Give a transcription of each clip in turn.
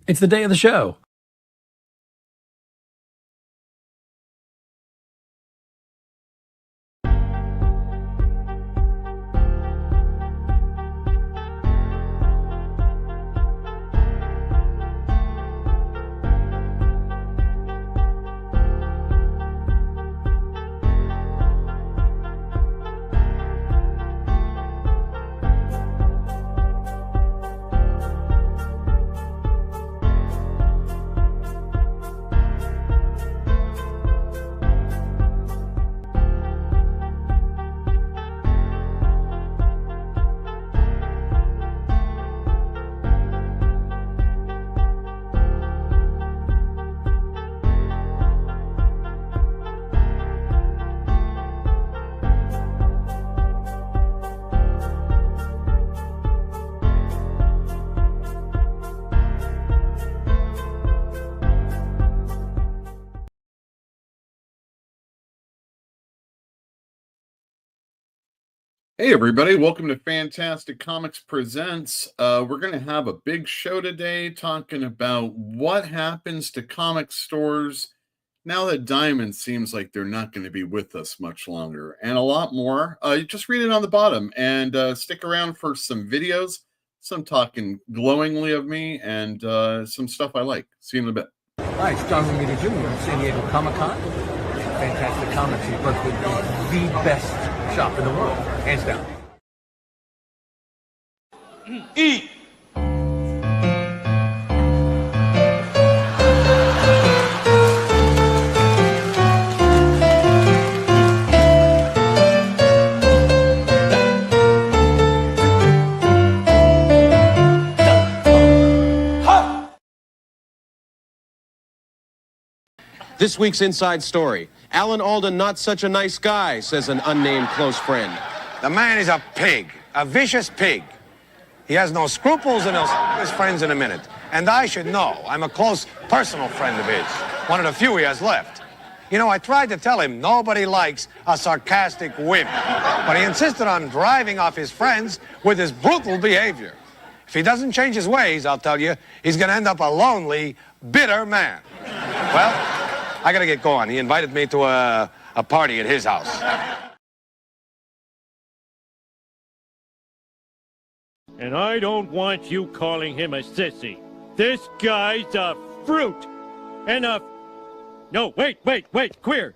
It's the day of the show. Hey everybody, welcome to Fantastic Comics Presents. We're going to have a big show today talking about what happens to comic stores now that Diamond seems like they're not going to be with us much longer, and a lot more. Just read it on the bottom and stick around for some videos, some talking glowingly of me, and some stuff I like. See you in a bit. Hi, it's John Romita Jr. at San Diego Comic-Con. Fantastic Comics. We work with the best shop in the world, hands down. Eat. This week's Inside Story. Alan Alda, not such a nice guy, says an unnamed close friend. The man is a pig, a vicious pig. He has no scruples and he'll s*** his friends in a minute. And I should know. I'm a close personal friend of his. One of the few he has left. You know, I tried to tell him nobody likes a sarcastic wimp. But he insisted on driving off his friends with his brutal behavior. If he doesn't change his ways, I'll tell you, he's going to end up a lonely, bitter man. Well, I got to get going. He invited me to a party at his house. And I don't want you calling him a sissy. This guy's a fruit. And a... No, wait, queer.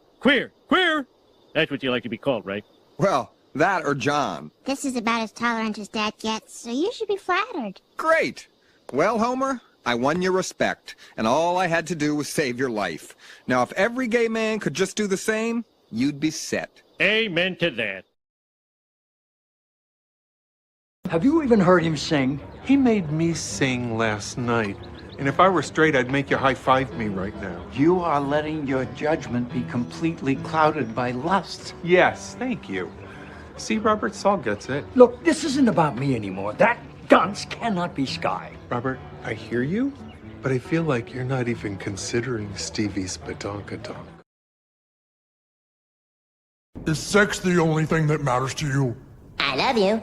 That's what you like to be called, right? Well, that or John. This is about as tolerant as Dad gets, so you should be flattered. Great. Well, Homer, I won your respect, and all I had to do was save your life. Now, if every gay man could just do the same, you'd be set. Amen to that. Have you even heard him sing? He made me sing last night. And if I were straight, I'd make you high-five me right now. You are letting your judgment be completely clouded by lust. Yes, thank you. See, Robert, Saul gets it. Look, this isn't about me anymore. That dunce cannot be Sky. Robert, I hear you, but I feel like you're not even considering Stevie's badonkadonk. Is sex the only thing that matters to you? I love you.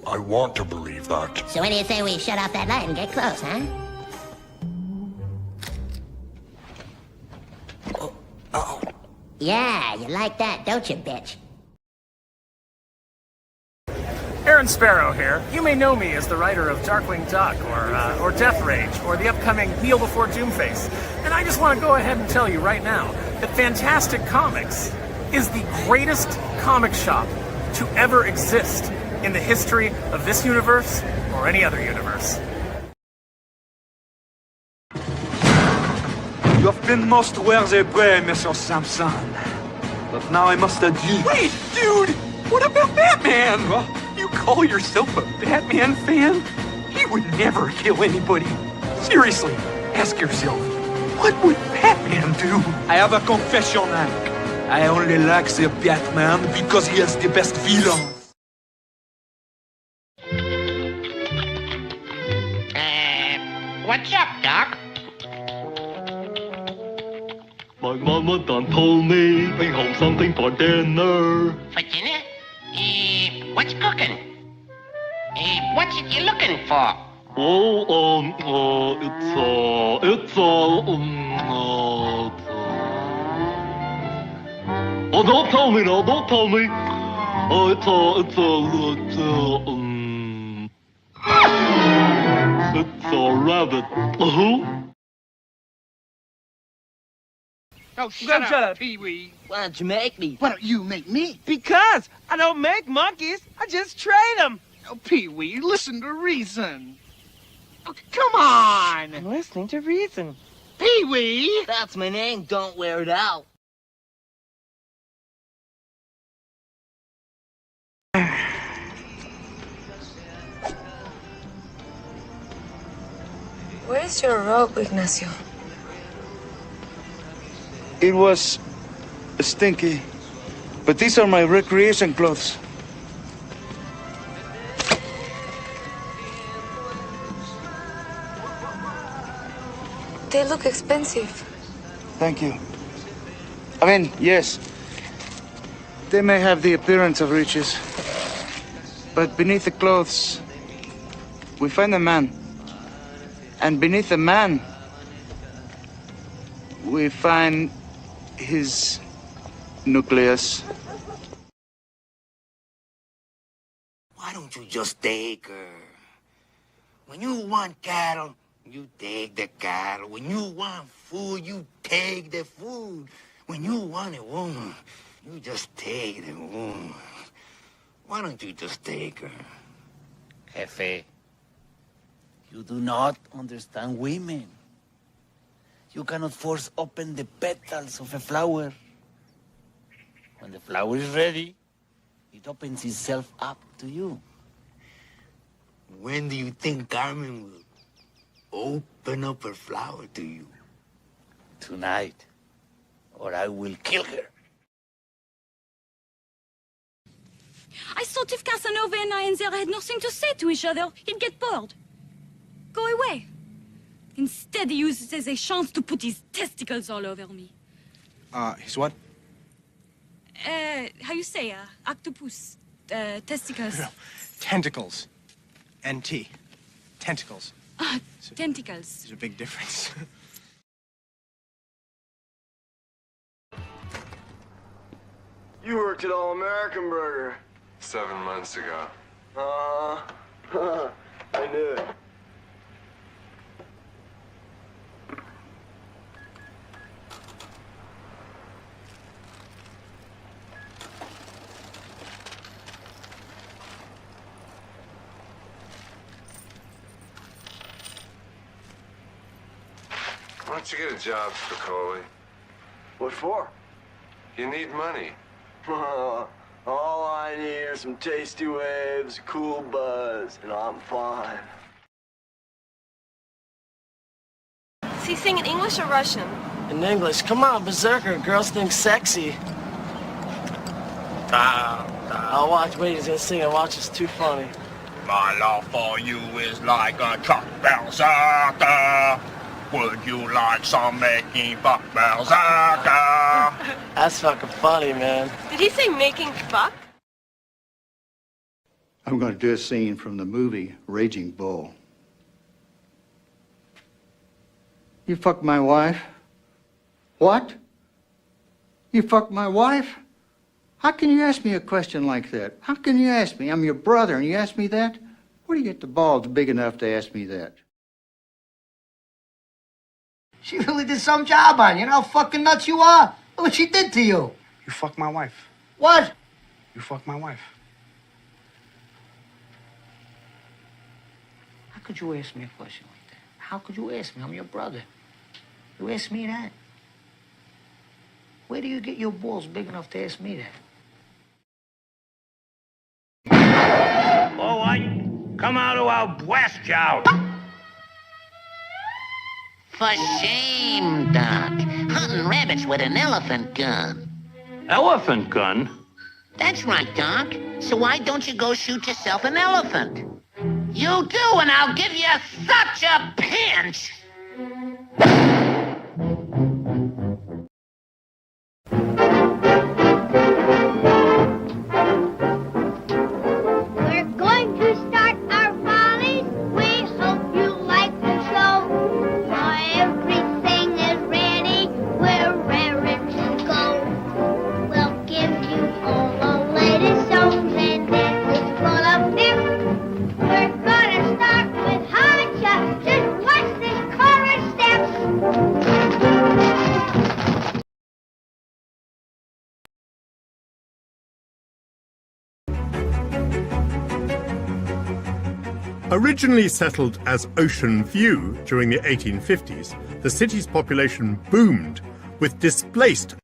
I want to believe that. So when do you say we shut off that light and get close, huh? Ow. Yeah, you like that, don't you, bitch? Aaron Sparrow here. You may know me as the writer of Darkwing Duck, or Death Rage, or the upcoming Kneel Before Doomface. And I just want to go ahead and tell you right now that Fantastic Comics is the greatest comic shop to ever exist in the history of this universe or any other universe. You have been most worthy prey, Mr. Sampson. But now I must adieu. Wait, dude! What about Batman? You call yourself a Batman fan? He would never kill anybody. Seriously, ask yourself, what would Batman do? I have a confession, Hank. I only like the Batman because he has the best villains. What's up, Doc? My mama done told me bring home something for dinner. For dinner? What's cooking? What's it you're looking for? Oh, don't tell me now, don't tell me. It's a rabbit. Who? Oh, shut up, Pee-wee. Why don't you make me? Why don't you make me? Because I don't make monkeys. I just train them. Oh, Pee-wee, listen to reason. Oh, come on. I'm listening to reason. Pee-wee. That's my name. Don't wear it out. Where's your robe, Ignacio? It was stinky, but these are my recreation clothes. They look expensive. Thank you. I mean, yes, they may have the appearance of riches, but beneath the clothes, we find a man. And beneath the man, we find his nucleus. Why don't you just take her? When you want cattle, you take the cattle. When you want food, you take the food. When you want a woman, you just take the woman. Why don't you just take her? Jefe, you do not understand women. You cannot force open the petals of a flower. When the flower is ready, it opens itself up to you. When do you think Carmen will open up her flower to you? Tonight, or I will kill her. I thought if Casanova and Ienzer had nothing to say to each other, he'd get bored. Go away. Instead, he uses it as a chance to put his testicles all over me. His what? How you say, octopus, testicles. No, tentacles. NT. Tentacles. Tentacles. There's a big difference. You worked at All American Burger. 7 months ago. I knew it. Why don't you get a job, Spicoli? What for? You need money. All I need are some tasty waves, cool buzz, and I'm fine. Is he singing English or Russian? In English. Come on, Berserker. Girls think sexy. I'll watch. Wait, he's gonna sing it. Watch, it's too funny. My love for you is like a truck berserker. Would you like some making fuck berserker? That's fucking funny, man. Did he say making fuck? I'm going to do a scene from the movie Raging Bull. You fucked my wife? What? You fucked my wife? How can you ask me a question like that? How can you ask me? I'm your brother and you ask me that? Where do you get the balls big enough to ask me that? She really did some job on you. You know how fucking nuts you are? Look what she did to you. You fucked my wife. What? You fucked my wife. How could you ask me a question like that? How could you ask me? I'm your brother. You ask me that? Where do you get your balls big enough to ask me that? All right, come out to our blast job. For shame, Doc. Hunting rabbits with an elephant gun. Elephant gun? That's right, Doc. So why don't you go shoot yourself an elephant? You do, and I'll give you such a pinch! We're going to start our volleys. We hope Originally settled as Ocean View during the 1850s, the city's population boomed with displaced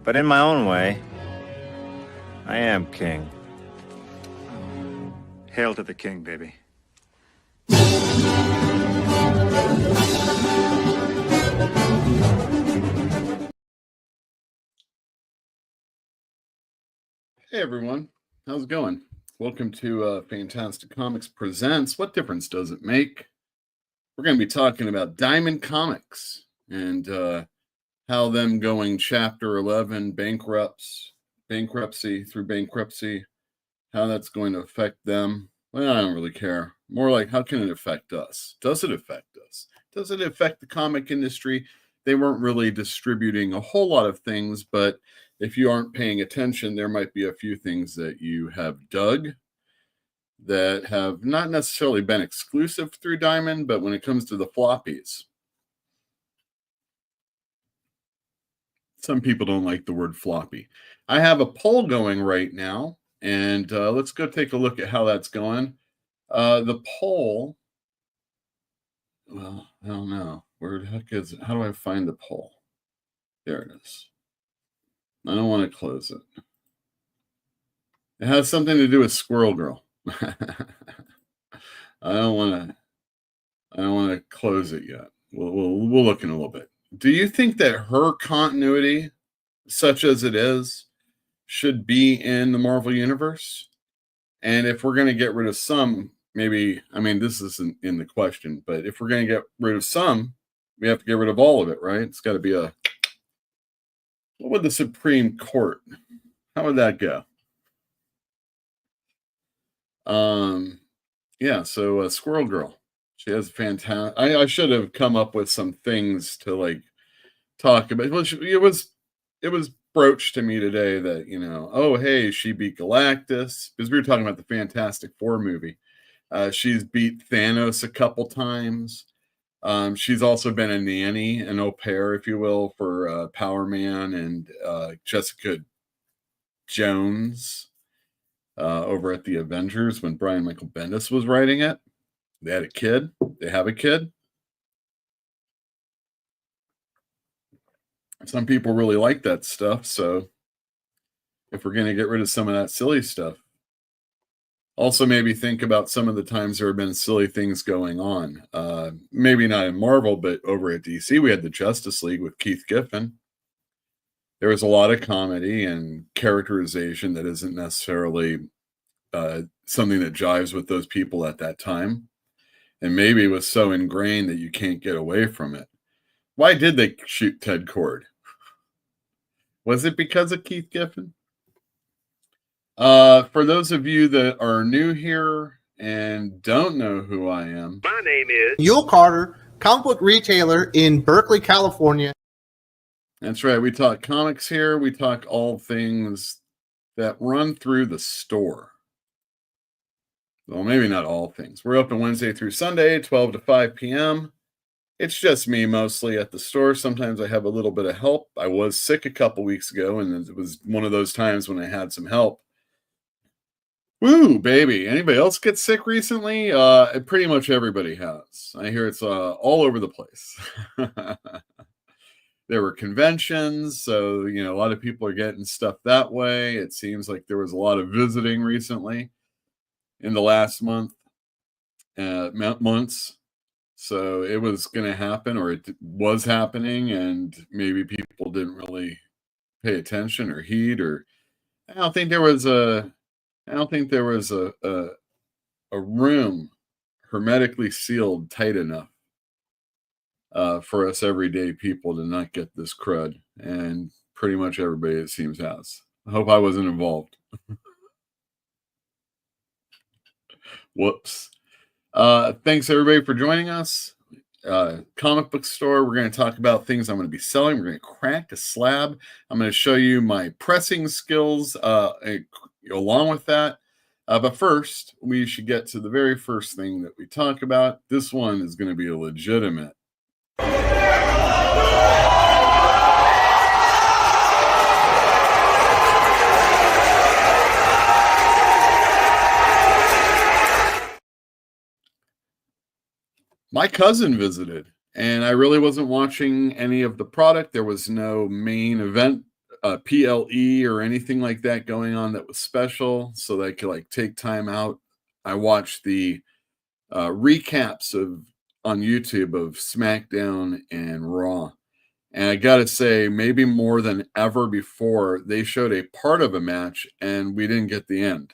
But in my own way, I am king. Hail to the king, baby. Hey everyone, how's it going? Welcome to Fantastic Comics Presents What Difference Does It Make? We're going to be talking about Diamond Comics and how them going Chapter 11 bankruptcy through bankruptcy, how that's going to affect them. Well, I don't really care. More like, how can it affect us? Does it affect us? Does it affect the comic industry? They weren't really distributing a whole lot of things, but if you aren't paying attention, there might be a few things that you have dug that have not necessarily been exclusive through Diamond, but when it comes to the floppies, some people don't like the word floppy. I have a poll going right now, and let's go take a look at how that's going. The poll, well, I don't know. Where the heck is it? How do I find the poll? There it is. I don't want to close it. It has something to do with Squirrel Girl. I don't want to close it yet. We'll look in a little bit. Do you think that her continuity, such as it is, should be in the Marvel Universe? And if we're going to get rid of some, maybe, I mean, this isn't in the question, but if we're going to get rid of some, we have to get rid of all of it, right? It's got to be what would the Supreme Court, how would that go? Yeah, so Squirrel Girl. She has fantastic. I should have come up with some things to like talk about. Well, it was broached to me today that, oh hey, she beat Galactus, because we were talking about the Fantastic Four movie. She's beat Thanos a couple times. She's also been a nanny, an au pair, if you will, for Power Man and Jessica Jones over at the Avengers when Brian Michael Bendis was writing it. They had a kid. They have a kid. Some people really like that stuff. So if we're going to get rid of some of that silly stuff, also maybe think about some of the times there have been silly things going on. Maybe not in Marvel, but over at DC, we had the Justice League with Keith Giffen. There was a lot of comedy and characterization that isn't necessarily something that jives with those people at that time. And maybe it was so ingrained that you can't get away from it. Why did they shoot Ted Kord? Was it because of Keith Giffen? For those of you that are new here and don't know who I am, my name is Yule Carter, comic book retailer in Berkeley, California. That's right. We talk comics here. We talk all things that run through the store. Well, maybe not all things. We're open Wednesday through Sunday, 12 to 5 p.m. It's just me mostly at the store. Sometimes I have a little bit of help. I was sick a couple weeks ago, and it was one of those times when I had some help. Woo, baby. Anybody else get sick recently? Pretty much everybody has. I hear it's all over the place. There were conventions, so, a lot of people are getting stuff that way. It seems like there was a lot of visiting recently in the last months. So it was going to happen, or it was happening, and maybe people didn't really pay attention or heed, or I don't think there was a room hermetically sealed tight enough for us everyday people to not get this crud, and pretty much everybody, it seems, has. I hope I wasn't involved. Whoops. Thanks everybody for joining us. Comic book store. We're going to talk about things I'm going to be selling. We're going to crack a slab. I'm going to show you my pressing skills along with that. But first, we should get to the very first thing that we talk about. This one is going to be a legitimate. My cousin visited, and I really wasn't watching any of the product. There was no main event, PLE or anything like that going on that was special, so that I could like take time out. I watched the recaps on YouTube of SmackDown and Raw, and I gotta say, maybe more than ever before, they showed a part of a match, and we didn't get the end.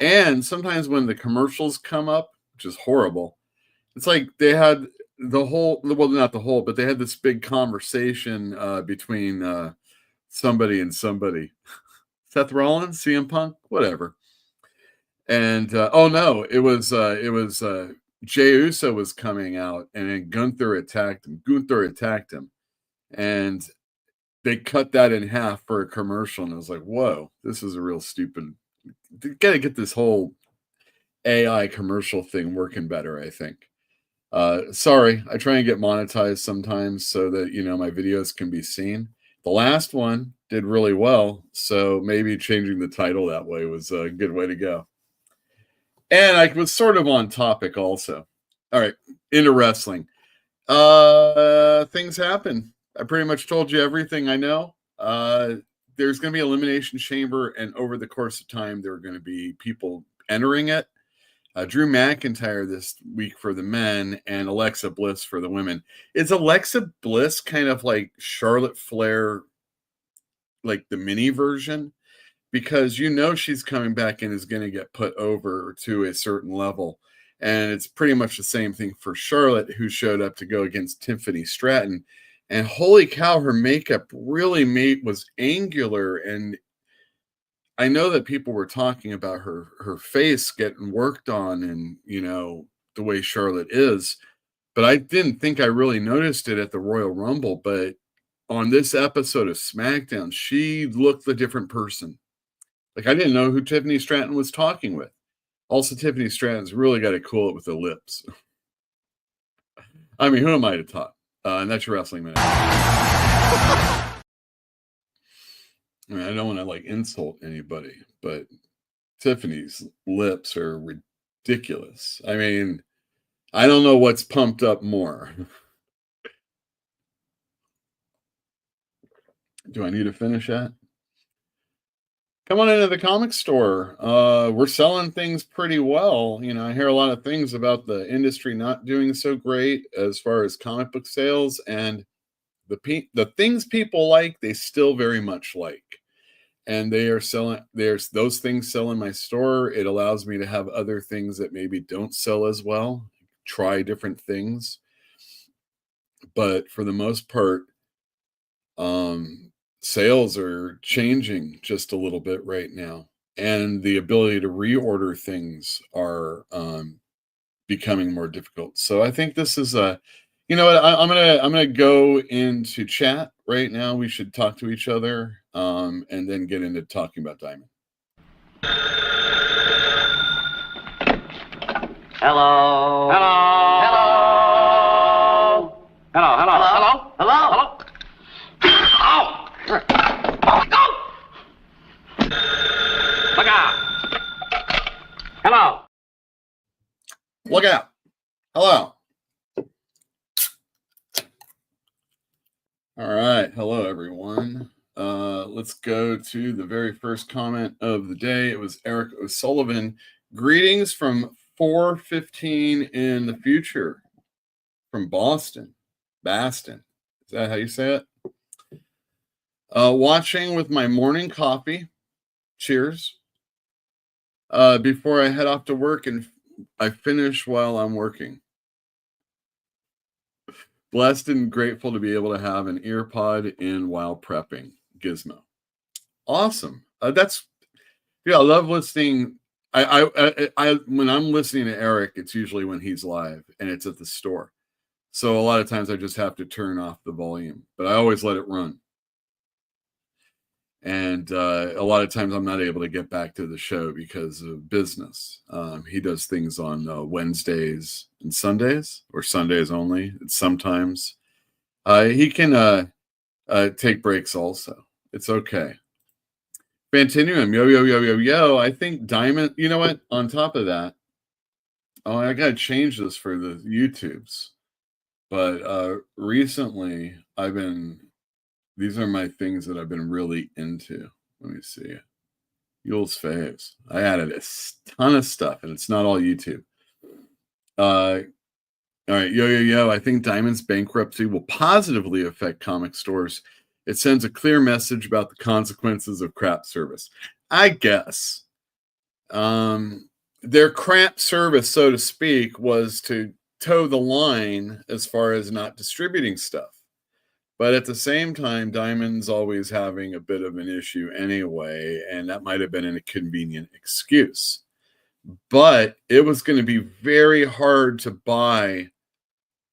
And sometimes when the commercials come up, which is horrible. It's like they had the whole, well, not the whole, but they had this big conversation between somebody and somebody. Seth Rollins, CM Punk, whatever. And oh no, it was Jey Uso was coming out, and then Gunther attacked him, and they cut that in half for a commercial, and I was like, whoa, this is a real stupid. Got to get this whole AI commercial thing working better, I think. Sorry, I try and get monetized sometimes so that, my videos can be seen. The last one did really well, so maybe changing the title that way was a good way to go. And I was sort of on topic also. All right, into wrestling. Things happen. I pretty much told you everything I know. There's going to be Elimination Chamber, and over the course of time, there are going to be people entering it. Drew McIntyre this week for the men, and Alexa Bliss for the women. Is Alexa Bliss kind of like Charlotte Flair, like the mini version? Because she's coming back and is going to get put over to a certain level. And it's pretty much the same thing for Charlotte, who showed up to go against Tiffany Stratton. And holy cow, her makeup really was angular, and I know that people were talking about her face getting worked on, and the way Charlotte is, but I didn't think I really noticed it at the Royal Rumble. But on this episode of SmackDown, she looked a different person. Like, I didn't know who Tiffany Stratton was talking with. Also, Tiffany Stratton's really got to cool it with the lips. I mean, who am I to talk? And that's your Wrestling Minute. I mean, I don't want to like insult anybody, but Tiffany's lips are ridiculous. I mean, I don't know what's pumped up more. Do I need to finish that? Come on into the comic store. We're selling things pretty well. I hear a lot of things about the industry not doing so great as far as comic book sales, and the things people like, they still very much like. And they are selling, there's those things sell in my store. It allows me to have other things that maybe don't sell as well, try different things. But for the most part, sales are changing just a little bit right now. And the ability to reorder things are becoming more difficult. So I think this is you know what, I'm gonna go into chat right now. We should talk to each other, and then get into talking about Diamond. Hello. Hello. Hello. Hello. Hello. Hello. Hello. Hello. Oh. Look out. Hello. Look out. Hello. All right. Hello, everyone. Let's go to the very first comment of the day. It was Eric O'Sullivan. Greetings from 4:15 in the future from Boston. Baston. Is that how you say it? Watching with my morning coffee. Cheers. Before I head off to work, and I finish while I'm working. Blessed and grateful to be able to have an ear pod in while prepping. Gizmo. Awesome. I love listening. I when I'm listening to Eric, it's usually when he's live and it's at the store. So a lot of times I just have to turn off the volume, but I always let it run. And a lot of times I'm not able to get back to the show because of business. He does things on Wednesdays and Sundays, or Sundays only. It's sometimes he can take breaks also. It's okay. Fantinuum, yo. I think Diamond, you know what? On top of that, I got to change this for the YouTubes. But recently these are my things that I've been really into. Let me see. Yule's faves. I added a ton of stuff, and it's not all YouTube. All right, yo. I think Diamond's bankruptcy will positively affect comic stores. It sends a clear message about the consequences of crap service. I guess their crap service, so to speak, was to toe the line as far as not distributing stuff. But at the same time, Diamond's always having a bit of an issue anyway, and that might have been an inconvenient excuse. But it was going to be very hard to buy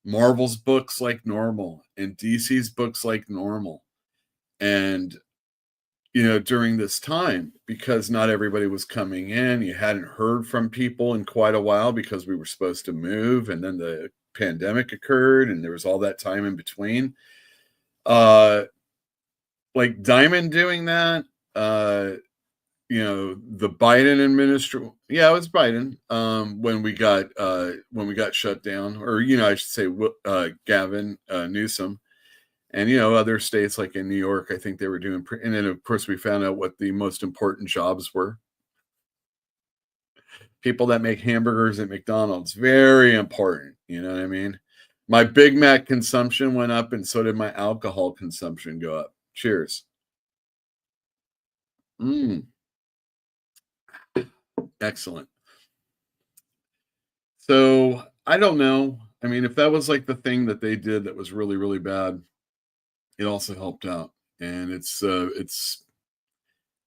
Marvel's books like normal and DC's books like normal. And, during this time, because not everybody was coming in, you hadn't heard from people in quite a while because we were supposed to move, and then the pandemic occurred, and there was all that time in between. Like Diamond doing that, the Biden administration, it was Biden, when we got shut down, or, I should say, Gavin Newsom, and, other states like in New York, I think they were doing, and then of course we found out what the most important jobs were. People that make hamburgers at McDonald's, very important. You know what I mean? My Big Mac consumption went up, and so did my alcohol consumption go up. Cheers. Excellent. So I don't know. I mean, if that was like the thing that they did that was really, really bad, it also helped out. And it's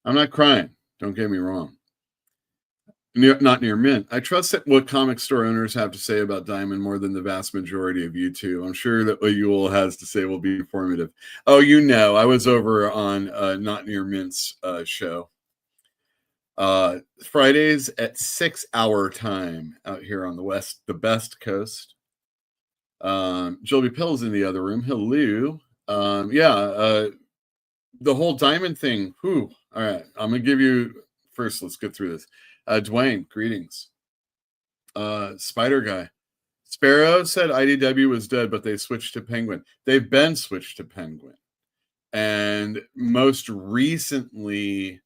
I'm not crying. Don't get me wrong. Not near mint. I trust that what comic store owners have to say about Diamond more than the vast majority of you two. I'm sure that what Yule has to say will be informative. Oh, I was over on Not Near Mint's show. Fridays at 6 hour time out here on the best coast. Joby Pill's in the other room. Hello. The whole Diamond thing. Whew. All right. I'm going to give you first. Let's get through this. Dwayne, greetings. Spider Guy. Sparrow said IDW was dead, but they switched to Penguin. They've been switched to Penguin. And most recently,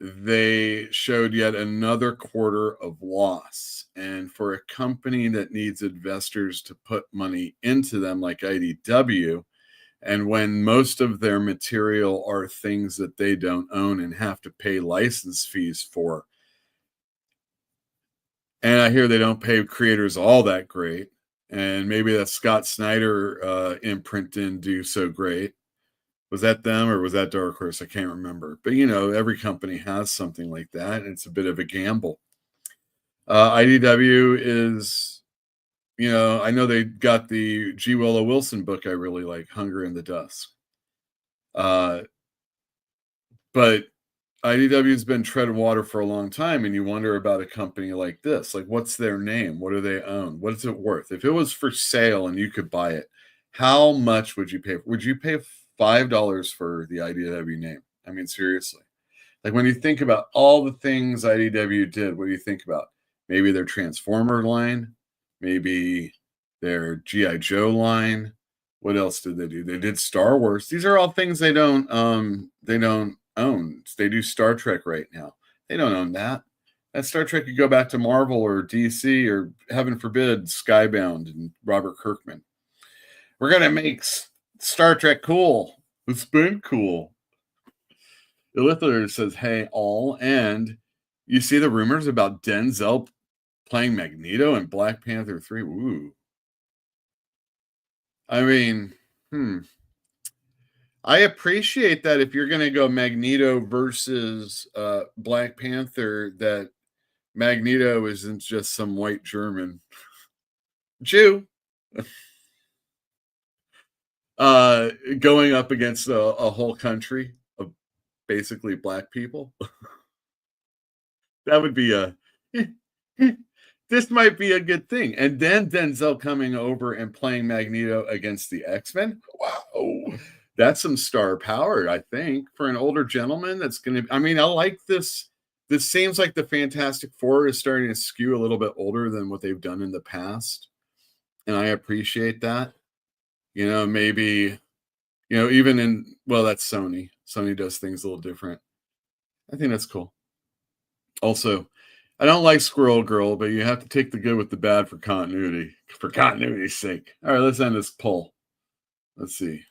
they showed yet another quarter of loss. And for a company that needs investors to put money into them like IDW, and when most of their material are things that they don't own and have to pay license fees for, and I hear they don't pay creators all that great, and maybe that Scott Snyder imprint didn't do so great. Was that them or was that Dark Horse? I can't remember. But, every company has something like that, and it's a bit of a gamble. IDW is, I know they got the G. Willow Wilson book I really like, Hunger in the Dusk. But IDW's been treading water for a long time, and you wonder about a company like this. Like, what's their name? What do they own? What is it worth? If it was for sale and you could buy it, how much would you pay? Would you pay $5 for the IDW name? I mean, seriously. Like, when you think about all the things IDW did, what do you think about? Maybe their Transformer line, maybe their G.I. Joe line. What else did they do? They did Star Wars. These are all things they don't own. They do Star Trek right now. They don't own that. That Star Trek could go back to Marvel or DC or, heaven forbid, Skybound and Robert Kirkman. We're going to make Star Trek cool. It's been cool. Illithler says, hey, all. And you see the rumors about Denzel playing Magneto in Black Panther 3. Ooh. I mean, I appreciate that if you're going to go Magneto versus Black Panther, that Magneto isn't just some white German Jew going up against a whole country of basically black people. That would be this might be a good thing. And then Denzel coming over and playing Magneto against the X-Men. Wow. That's some star power, I think, for an older gentleman. That's going to, I mean, I like this. This seems like the Fantastic Four is starting to skew a little bit older than what they've done in the past. And I appreciate that. You know, maybe, you know, even in, well, that's Sony. Sony does things a little different. I think that's cool. Also, I don't like Squirrel Girl, but you have to take the good with the bad for continuity's sake. All right, let's end this poll. Let's see.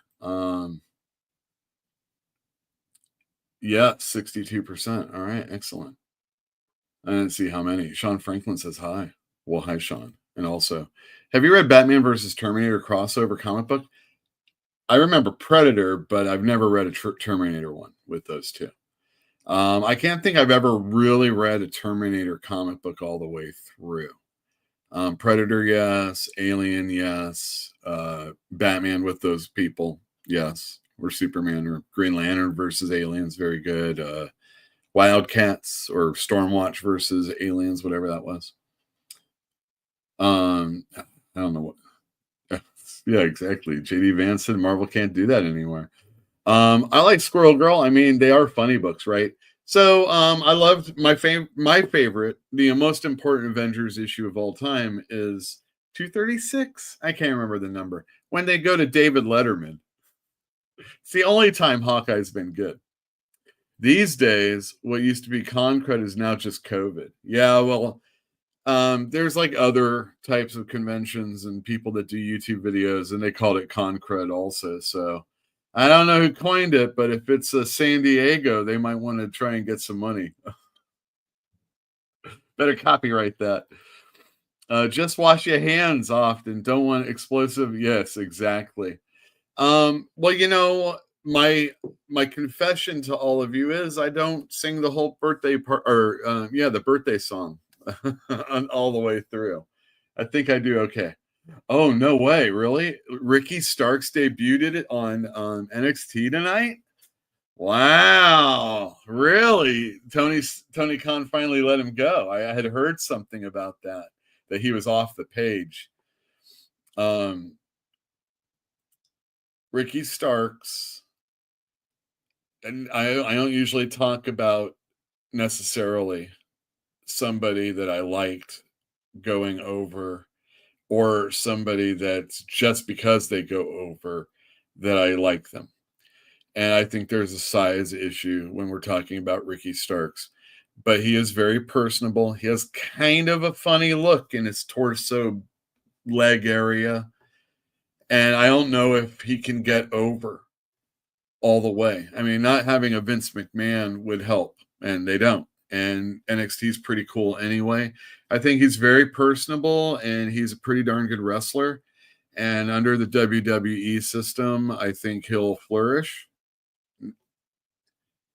Yeah, 62%. All right, excellent. I didn't see how many. Sean Franklin says hi. Well, hi, Sean. And also, have you read Batman versus Terminator crossover comic book? I remember Predator, but I've never read a Terminator one with those two. I can't think I've ever really read a Terminator comic book all the way through. Predator, yes. Alien, yes. Batman with those people, yes. Or Superman or Green Lantern versus aliens, very good. Wildcats or Stormwatch versus aliens, whatever that was. I don't know what. Yeah, exactly. JD Vance said Marvel can't do that anymore. I like Squirrel Girl. I mean, they are funny books, right? So I loved my favorite, the most important Avengers issue of all time is 236. I can't remember the number. When they go to David Letterman. It's the only time Hawkeye's been good. These days, what used to be Concred is now just COVID. Yeah, well, there's like other types of conventions and people that do YouTube videos, and they called it Concred also. So I don't know who coined it, but if it's San Diego, they might want to try and get some money. Better copyright that. Just wash your hands often. Don't want explosive. Yes, exactly. Well, you know, my confession to all of you is I don't sing the whole birthday part or the birthday song all the way through. I think I do okay. Oh, no way. Really? Ricky Starks debuted it on NXT tonight? Wow. Really? Tony Khan finally let him go. I had heard something about that he was off the page. Ricky Starks, and I don't usually talk about necessarily somebody that I liked going over or somebody that's just because they go over that I like them. And I think there's a size issue when we're talking about Ricky Starks. But he is very personable. He has kind of a funny look in his torso leg area. And I don't know if he can get over all the way. I mean, not having a Vince McMahon would help, and they don't. And NXT is pretty cool anyway. I think he's very personable, and he's a pretty darn good wrestler. And under the WWE system, I think he'll flourish,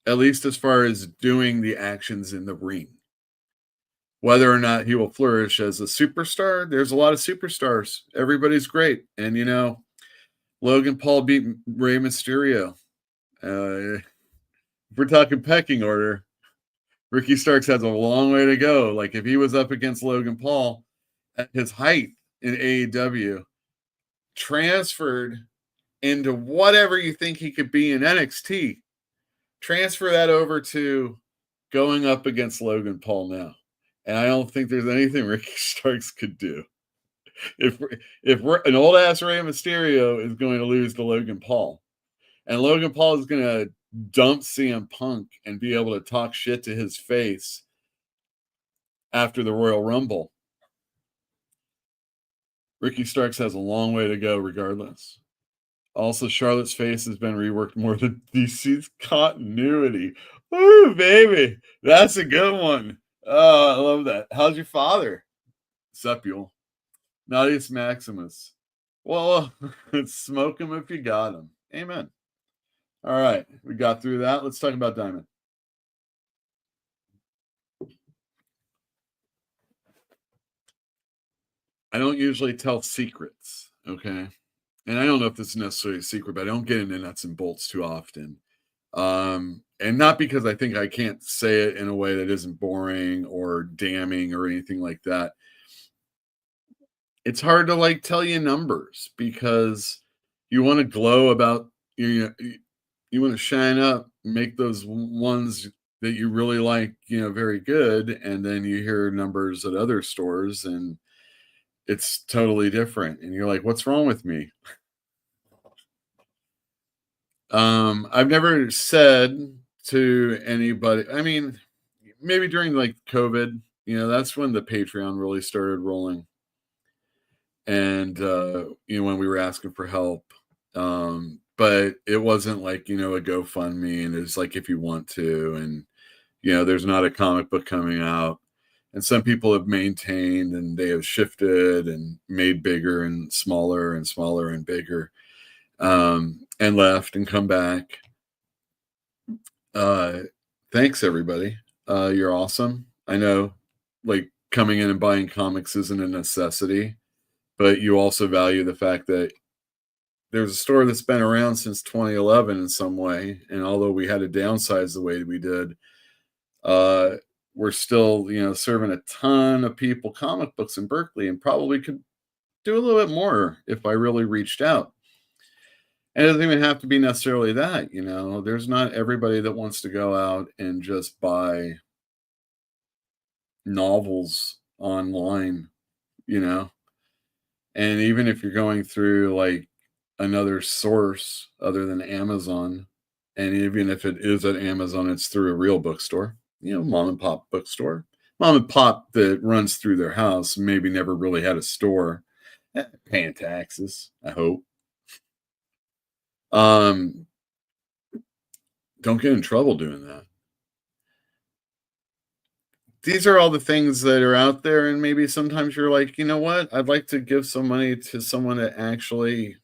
at least as far as doing the actions in the ring. Whether or not he will flourish as a superstar, there's a lot of superstars. Everybody's great. And, you know, Logan Paul beat Rey Mysterio. If we're talking pecking order, Ricky Starks has a long way to go. Like if he was up against Logan Paul at his height in AEW, transferred into whatever you think he could be in NXT, transfer that over to going up against Logan Paul now. And I don't think there's anything Ricky Starks could do. If an old ass Rey Mysterio is going to lose to Logan Paul, and Logan Paul is going to dump CM Punk and be able to talk shit to his face after the Royal Rumble, Ricky Starks has a long way to go regardless. Also, Charlotte's face has been reworked more than DC's continuity. Ooh, baby. That's a good one. Oh, I love that. How's your father? Sepule. Naughtius Maximus. Well, smoke him if you got him. Amen. All right. We got through that. Let's talk about Diamond. I don't usually tell secrets, okay? And I don't know if this is necessarily a secret, but I don't get into nuts and bolts too often. And not because I think I can't say it in a way that isn't boring or damning or anything like that. It's hard to like tell you numbers because you want to glow about you want to shine up, make those ones that you really like, very good, and then you hear numbers at other stores and it's totally different and you're like, what's wrong with me? I've never said to anybody, I mean, maybe during like COVID, that's when the Patreon really started rolling. And, when we were asking for help. But it wasn't like, a GoFundMe and it's like, if you want to, and, there's not a comic book coming out. And some people have maintained and they have shifted and made bigger and smaller and bigger. And left and come back. Thanks everybody. You're awesome. I know like coming in and buying comics isn't a necessity, but you also value the fact that there's a store that's been around since 2011 in some way. And although we had to downsize the way we did, we're still, serving a ton of people comic books in Berkeley and probably could do a little bit more if I really reached out. And it doesn't even have to be necessarily that, there's not everybody that wants to go out and just buy novels online, and even if you're going through like another source other than Amazon, and even if it is at Amazon, it's through a real bookstore, mom and pop bookstore, mom and pop that runs through their house, maybe never really had a store, paying taxes, I hope. Don't get in trouble doing that. These are all the things that are out there, and maybe sometimes you're like, you know what? I'd like to give some money to someone that actually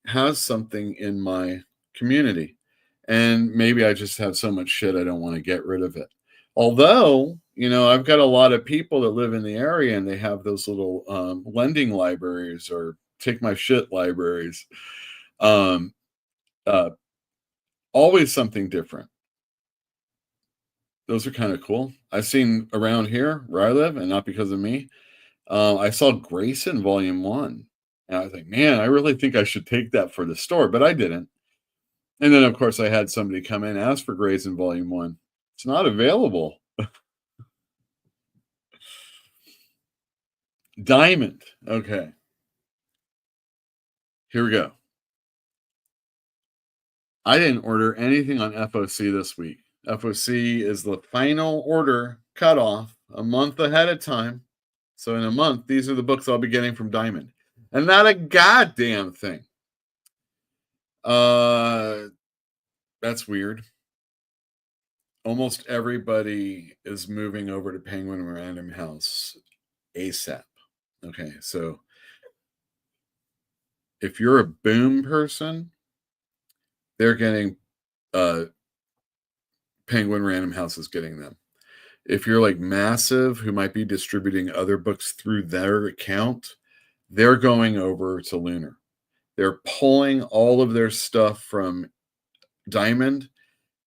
has something in my community. And maybe I just have so much shit I don't want to get rid of it. Although, I've got a lot of people that live in the area and they have those little lending libraries or take my shit libraries. Always something different. Those are kind of cool. I've seen around here where I live, and not because of me. I saw Grayson Volume 1. And I was like, man, I really think I should take that for the store, but I didn't. And then, of course, I had somebody come in and ask for Grayson Volume 1. It's not available. Diamond. Okay. Here we go. I didn't order anything on FOC this week. FOC is the final order cutoff a month ahead of time. So in a month, these are the books I'll be getting from Diamond. And not a goddamn thing. That's weird. Almost everybody is moving over to Penguin Random House ASAP. Okay, so if you're a Boom person, they're getting Penguin Random House is getting them. If you're like Massive, who might be distributing other books through their account, they're going over to Lunar. They're pulling all of their stuff from Diamond,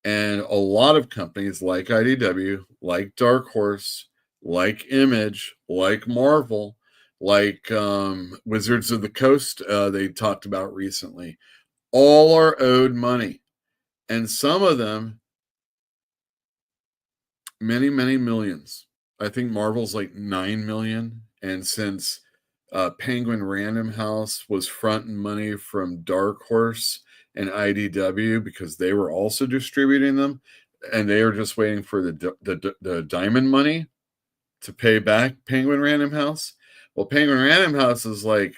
and a lot of companies like IDW, like Dark Horse, like Image, like Marvel, like Wizards of the Coast, they talked about recently, all are owed money. And some of them, many, many millions. I think Marvel's like 9 million. And since Penguin Random House was fronting money from Dark Horse and IDW because they were also distributing them, and they were just waiting for the Diamond money to pay back Penguin Random House. Well, Penguin Random House is like,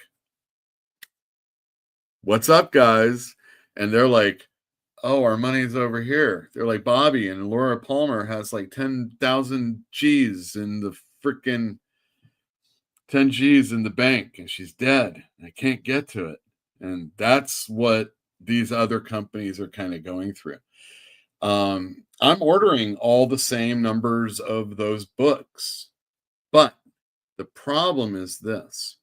what's up, guys? And they're like, oh, our money's over here. They're like, Bobby and Laura Palmer has like 10,000 G's in the freaking 10 G's in the bank, and she's dead. I can't get to it. And that's what these other companies are kind of going through. I'm ordering all the same numbers of those books, but the problem is this: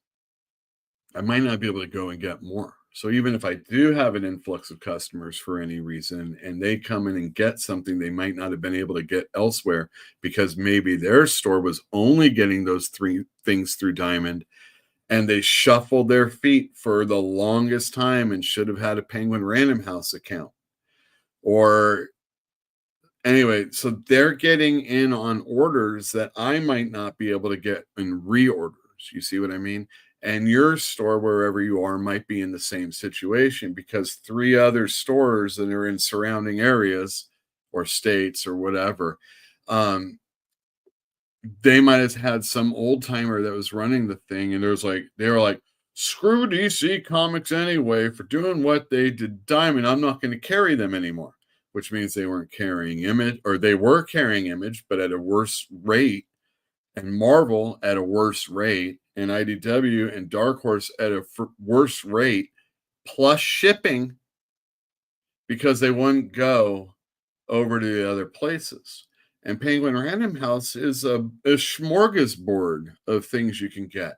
I might not be able to go and get more. So even if I do have an influx of customers for any reason and they come in and get something they might not have been able to get elsewhere because maybe their store was only getting those 3 things through Diamond, and they shuffled their feet for the longest time and should have had a Penguin Random House account. Or anyway, so they're getting in on orders that I might not be able to get in reorders. You see what I mean? And your store, wherever you are, might be in the same situation because 3 other stores that are in surrounding areas or states or whatever, they might have had some old timer that was running the thing, and they were like, screw DC Comics anyway for doing what they did Diamond. I'm not going to carry them anymore, which means they weren't carrying Image, or they were carrying Image, but at a worse rate, and Marvel at a worse rate, and IDW and Dark Horse at a worse rate, plus shipping, because they wouldn't go over to the other places. And Penguin Random House is a smorgasbord of things you can get.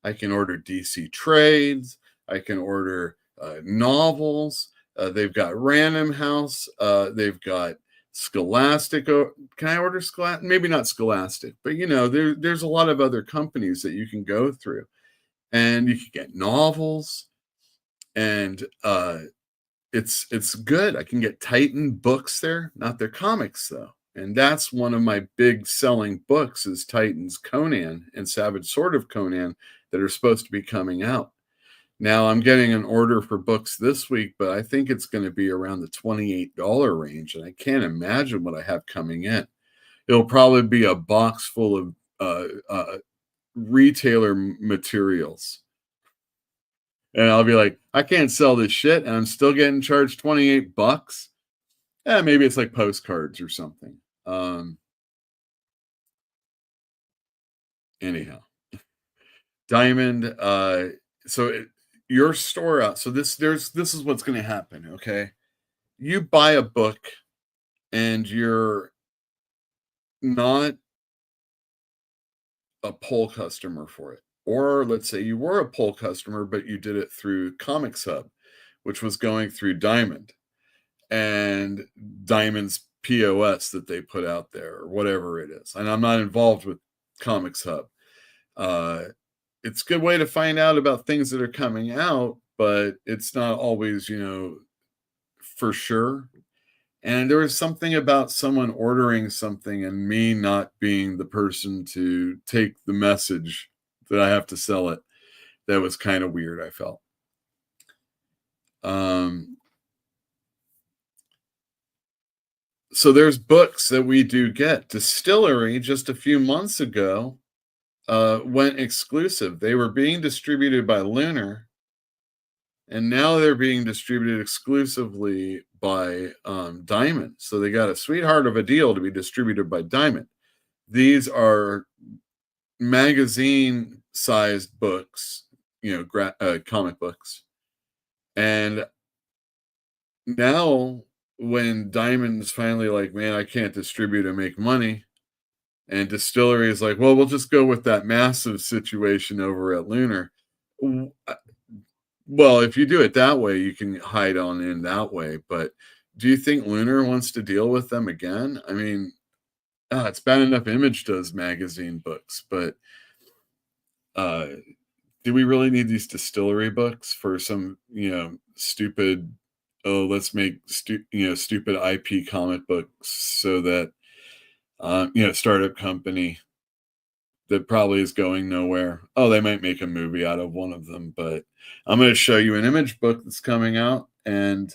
I can order DC trades. I can order novels. They've got Random House. They've got Scholastic. Can I order Scholastic? Maybe not Scholastic, but there's a lot of other companies that you can go through, and you can get novels, and it's good. I can get Titan books there, not their comics though, and that's one of my big selling books is Titan's Conan and Savage Sword of Conan that are supposed to be coming out. Now I'm getting an order for books this week, but I think it's going to be around the $28 range, and I can't imagine what I have coming in. It'll probably be a box full of retailer materials. And I'll be like, I can't sell this shit, and I'm still getting charged $28. Maybe it's like postcards or something. Anyhow, Diamond. Your store out. So this is what's going to happen. Okay, you buy a book, and you're not a poll customer for it. Or let's say you were a poll customer, but you did it through Comics Hub, which was going through Diamond and Diamond's POS that they put out there or whatever it is. And I'm not involved with Comics Hub. It's a good way to find out about things that are coming out, but it's not always, for sure. And there was something about someone ordering something and me not being the person to take the message that I have to sell it. That was kind of weird, I felt. So there's books that we do get. Distillery, just a few months ago, went exclusive. They were being distributed by Lunar, and now they're being distributed exclusively by Diamond. So they got a sweetheart of a deal to be distributed by Diamond. These are magazine-sized books, comic books. And now when Diamond's finally like, man, I can't distribute and make money, and Distillery is like, well, we'll just go with that massive situation over at Lunar. Well, if you do it that way, you can hide on in that way. But do you think Lunar wants to deal with them again? I mean, it's bad enough Image does magazine books, but do we really need these Distillery books for some, stupid, let's make stupid IP comic books so that, startup company that probably is going nowhere. Oh, they might make a movie out of one of them, but I'm going to show you an Image book that's coming out, and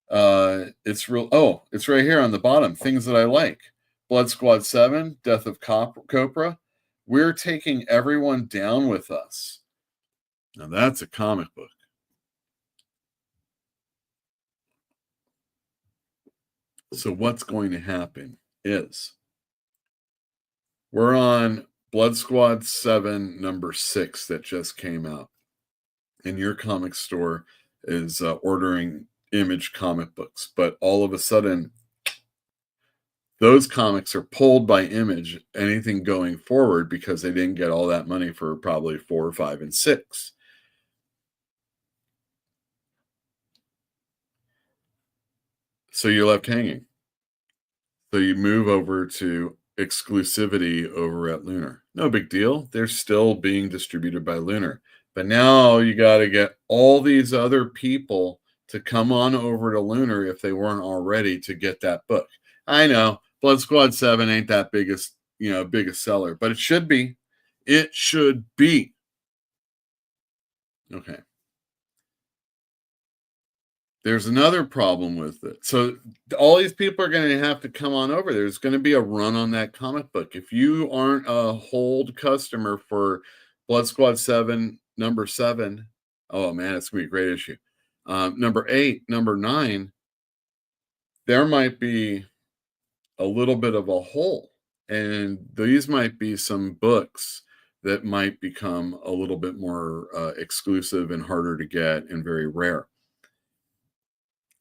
it's right here on the bottom. Things that I like: Blood Squad 7, Death of Copra. We're taking everyone down with us. Now that's a comic book. So what's going to happen is we're on Blood Squad 7 number 6 that just came out. And your comic store is ordering Image comic books. But all of a sudden, those comics are pulled by Image, anything going forward, because they didn't get all that money for probably 4, 5, and 6. So you're left hanging. So you move over to exclusivity over at Lunar. No big deal. They're still being distributed by Lunar. But now you got to get all these other people to come on over to Lunar if they weren't already to get that book. I know Blood Squad 7 ain't that biggest seller, but it should be. It should be. Okay. There's another problem with it. So all these people are going to have to come on over. There's going to be a run on that comic book. If you aren't a hold customer for Blood Squad 7, number 7, oh man, it's going to be a great issue. Number 8, number 9, there might be a little bit of a hole. And these might be some books that might become a little bit more exclusive and harder to get and very rare.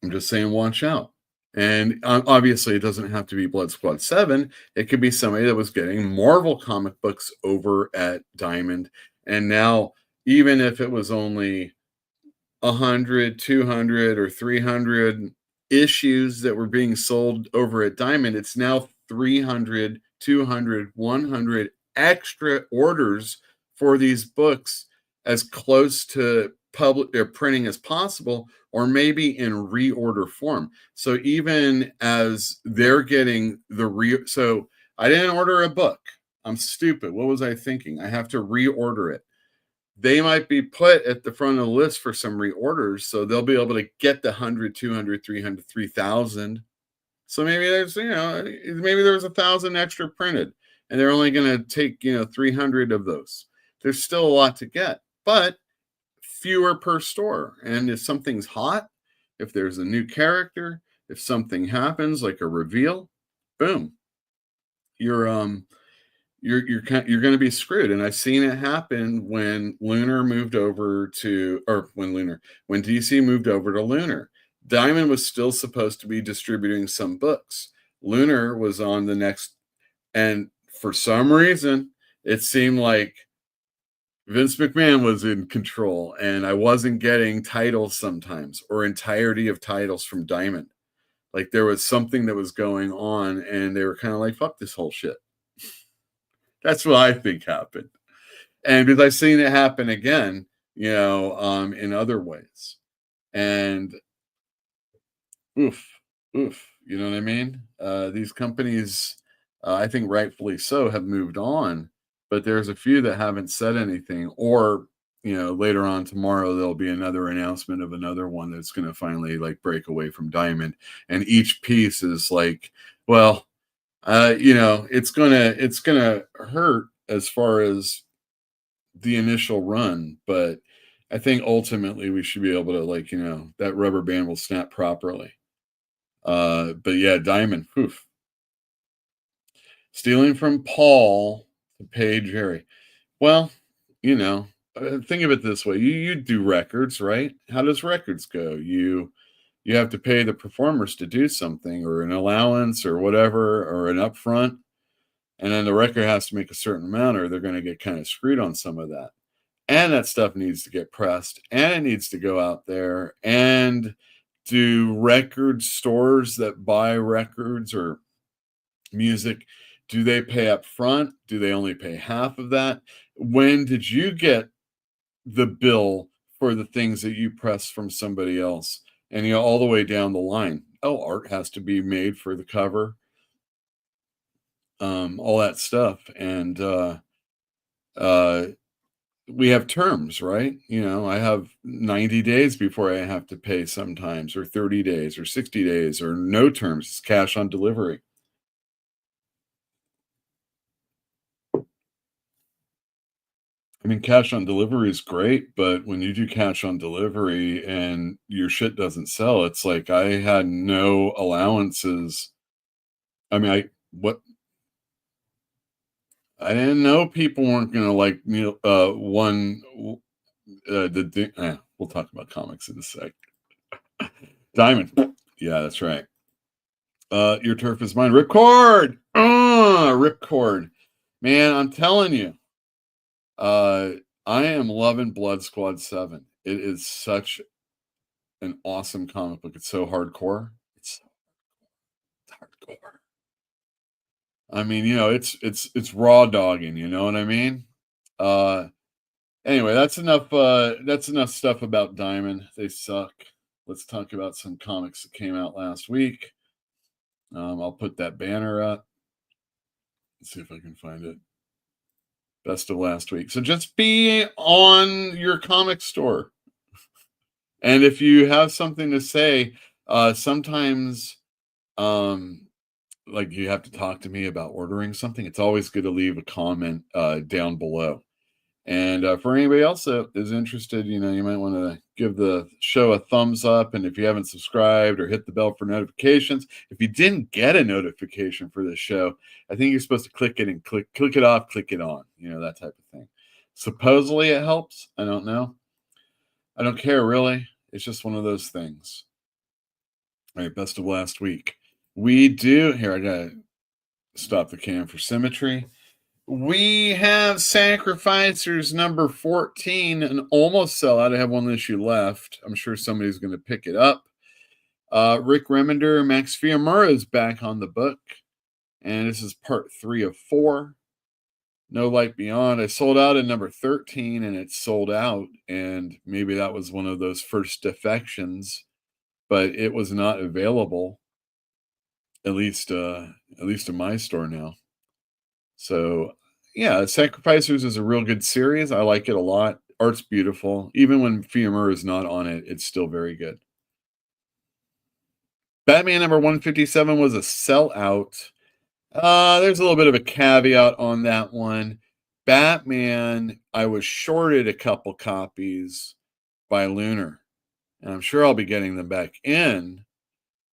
I'm just saying, watch out. And obviously, it doesn't have to be Blood Squad 7. It could be somebody that was getting Marvel comic books over at Diamond. And now, even if it was only 100, 200, or 300 issues that were being sold over at Diamond, it's now 300, 200, 100 extra orders for these books as close to public or printing as possible, or maybe in reorder form. So even as they're getting so I didn't order a book. I'm stupid. What was I thinking? I have to reorder it. They might be put at the front of the list for some reorders, so they'll be able to get the 100, 200, 300, 3,000. So maybe there's, maybe there's 1,000 extra printed, and they're only going to take, 300 of those. There's still a lot to get, but fewer per store. And if something's hot, if there's a new character, if something happens like a reveal, boom, you're going to be screwed. And I've seen it happen when Lunar moved over to, or when DC moved over to Lunar. Diamond was still supposed to be distributing some books. Lunar was on the next, and for some reason, it seemed like Vince McMahon was in control, and I wasn't getting titles sometimes, or entirety of titles from Diamond. Like there was something that was going on, and they were kind of like, fuck this whole shit. That's what I think happened. And because I've seen it happen again, in other ways. And oof, you know what I mean? These companies, I think rightfully so, have moved on, but there's a few that haven't said anything, or, later on tomorrow, there'll be another announcement of another one that's going to finally like break away from Diamond. And each piece is like, well, it's gonna hurt as far as the initial run, but I think ultimately we should be able to that rubber band will snap properly. But yeah, Diamond, poof. Stealing from Paul to pay Jerry. Well, think of it this way. You do records, right? How does records go? You have to pay the performers to do something, or an allowance or whatever, or an upfront. And then the record has to make a certain amount, or they're going to get kind of screwed on some of that. And that stuff needs to get pressed, and it needs to go out there. And do record stores that buy records or music, do they pay up front? Do they only pay half of that? When did you get the bill for the things that you press from somebody else? And all the way down the line. Oh, art has to be made for the cover. All that stuff. And we have terms, right? I have 90 days before I have to pay sometimes, or 30 days, or 60 days, or no terms. It's cash on delivery. I mean, cash on delivery is great, but when you do cash on delivery and your shit doesn't sell, it's like I had no allowances. I mean, I didn't know people weren't gonna like we'll talk about comics in a sec. Diamond. Yeah, that's right. Your turf is mine. Ripcord. Ripcord. Man, I'm telling you. I am loving Blood Squad 7. It is such an awesome comic book. It's so hardcore. It's hardcore. I mean, it's raw dogging, you know what I mean? Anyway, that's enough stuff about Diamond. They suck. Let's talk about some comics that came out last week. I'll put that banner up. Let's see if I can find it. Best of last week. So just be on your comic store. And if you have something to say, sometimes like you have to talk to me about ordering something, it's always good to leave a comment down below. And for anybody else that is interested, you might want to give the show a thumbs up. And if you haven't subscribed or hit the bell for notifications, if you didn't get a notification for this show, I think you're supposed to click it and click it off, click it on, that type of thing. Supposedly it helps. I don't know. I don't care, really. It's just one of those things. All right, best of last week. We do, here, I got to stop the cam for symmetry. We have Sacrificers number 14, an almost sellout. I have one issue left. I'm sure somebody's going to pick it up. Rick Remender, Max Fiumura is back on the book, and this is part 3 of 4. No Light Beyond. I sold out at number 13, and it's sold out, and maybe that was one of those first defections, but it was not available, at least in my store now. So, yeah, Sacrificers is a real good series. I like it a lot. Art's beautiful. Even when Fiumura is not on it, it's still very good. Batman number 157 was a sellout. There's a little bit of a caveat on that one. Batman, I was shorted a couple copies by Lunar, and I'm sure I'll be getting them back in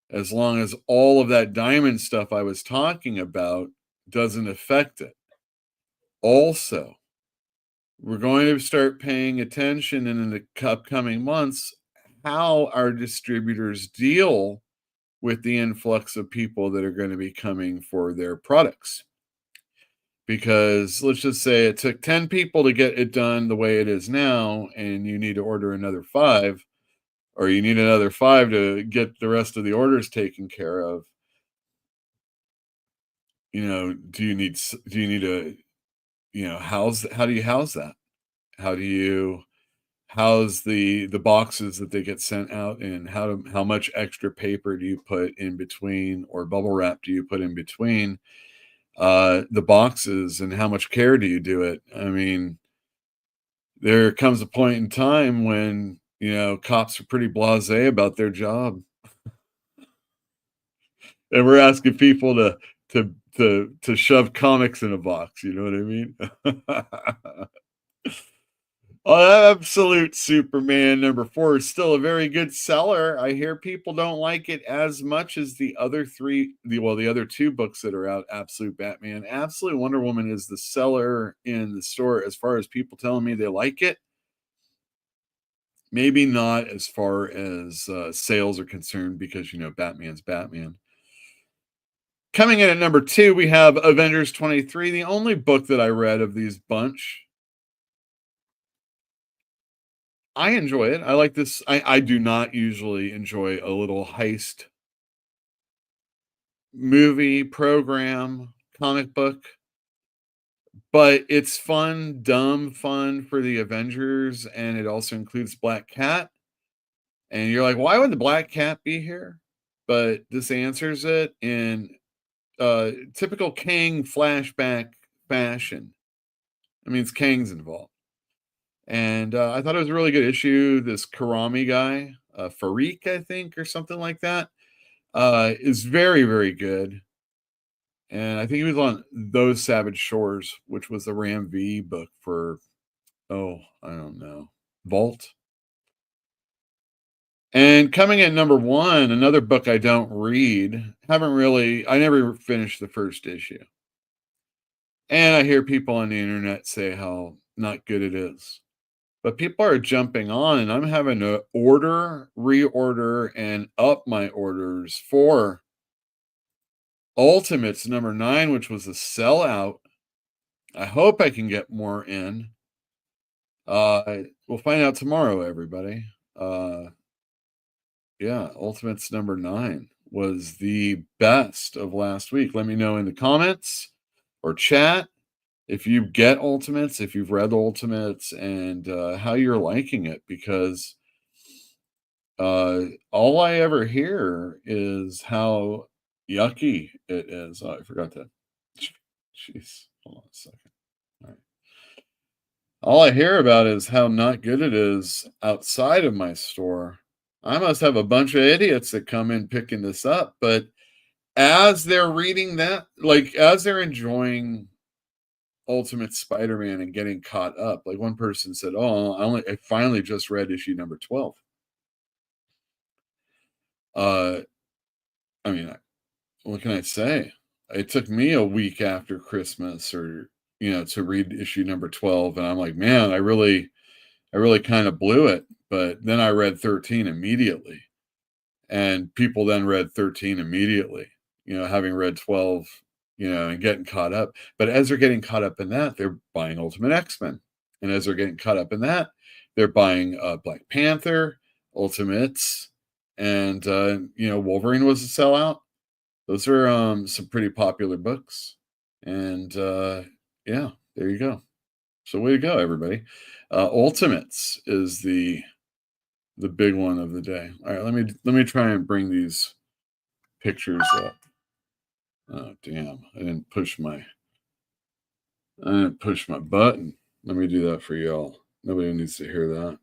as long as all of that Diamond stuff I was talking about doesn't affect it. Also, we're going to start paying attention in the upcoming months how our distributors deal with the influx of people that are going to be coming for their products. Because let's just say it took 10 people to get it done the way it is now, and you need to order another 5, or you need another 5 to get the rest of the orders taken care of. Do you need to, how do you house that? How do you house the boxes that they get sent out, and how much extra paper do you put in between, or bubble wrap do you put in between the boxes, and how much care do you do it? I mean, there comes a point in time when cops are pretty blasé about their job, and we're asking people to shove comics in a box. You know what I mean? Absolute Superman number 4 is still a very good seller. I hear people don't like it as much as the other 3, the other 2 books that are out. Absolute Batman, Absolute Wonder Woman is the seller in the store as far as people telling me they like it. Maybe not as far as sales are concerned, because Batman's Batman. Coming in at number 2, we have Avengers 23, the only book that I read of these bunch. I enjoy it. I like this. I do not usually enjoy a little heist movie, program, comic book, but it's fun, dumb fun for the Avengers, and it also includes Black Cat. And you're like, why would the Black Cat be here? But this answers it in typical Kang flashback fashion. I mean, it's Kang's involved. And I thought it was a really good issue. This Karami guy, Farik, I think, or something like that, is very, very good. And I think he was on Those Savage Shores, which was the Ram V book for Oh, I don't know. Vault. And coming at number 1, another book I don't read. I never finished the first issue. And I hear people on the internet say how not good it is. But people are jumping on, and I'm having to reorder, and up my orders for Ultimates number 9, which was a sellout. I hope I can get more in. We'll find out tomorrow, everybody. Yeah, Ultimates number 9 was the best of last week. Let me know in the comments or chat if you get Ultimates, if you've read Ultimates, and how you're liking it, because all I ever hear is how yucky it is. Oh, I forgot that. Jeez, hold on a second. All right. All I hear about is how not good it is outside of my store. I must have a bunch of idiots that come in picking this up, but as they're reading that, like as they're enjoying Ultimate Spider-Man and getting caught up, like one person said, "Oh, I finally just read issue number 12." I mean, what can I say? It took me a week after Christmas, or to read issue number 12, and I'm like, man, I really kind of blew it. But then I read 13 immediately, and people then read 13 immediately, having read 12, and getting caught up. But as they're getting caught up in that, they're buying Ultimate X-Men. And as they're getting caught up in that, they're buying Black Panther, Ultimates, and Wolverine was a sellout. Those are some pretty popular books. And yeah, there you go. So way to go, everybody. Ultimates is the big one of the day. All right, let me try and bring these pictures up. Oh damn, I didn't push my button. Let me do that for y'all. Nobody needs to hear that.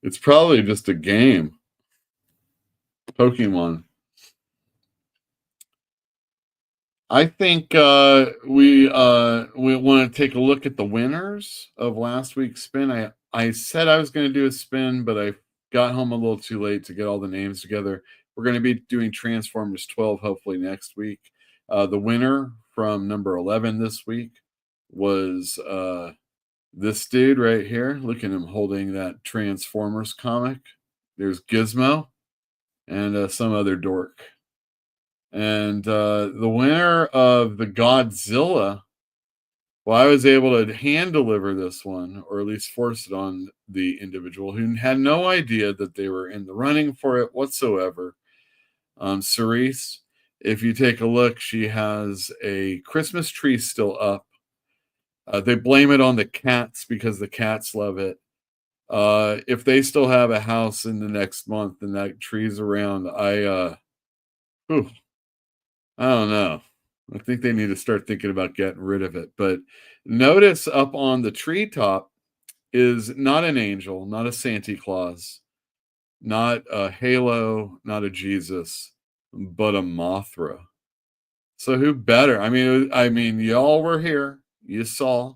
It's probably just a game. Pokemon. I think we want to take a look at the winners of last week's spin. I said I was going to do a spin, but I got home a little too late to get all the names together. We're going to be doing Transformers 12 hopefully next week. The winner from number 11 this week was this dude right here. Look at him holding that Transformers comic. There's Gizmo and some other dork. And the winner of the Godzilla, well, I was able to hand deliver this one, or at least force it on the individual who had no idea that they were in the running for it whatsoever. Cerise, if you take a look, she has a Christmas tree still up. They blame it on the cats because the cats love it. If they still have a house in the next month and that tree's around, I don't know. I think they need to start thinking about getting rid of it. But notice up on the treetop is not an angel, not a Santa Claus, not a Halo, not a Jesus, but a Mothra. So who better? I mean, y'all were here. You saw.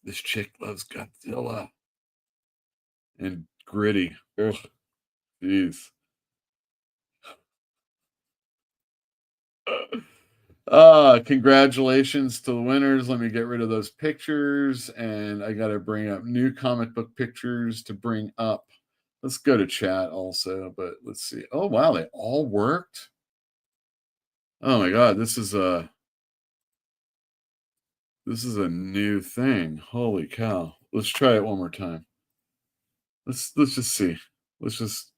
This chick loves Godzilla and Gritty. Ugh, jeez. Congratulations to the winners. Let me get rid of those pictures, and I got to bring up new comic book pictures to bring up. Let's go to chat also, but let's see. Oh wow, they all worked. Oh my god, this is a new thing. Holy cow. Let's try it one more time. Let's just see. Let's just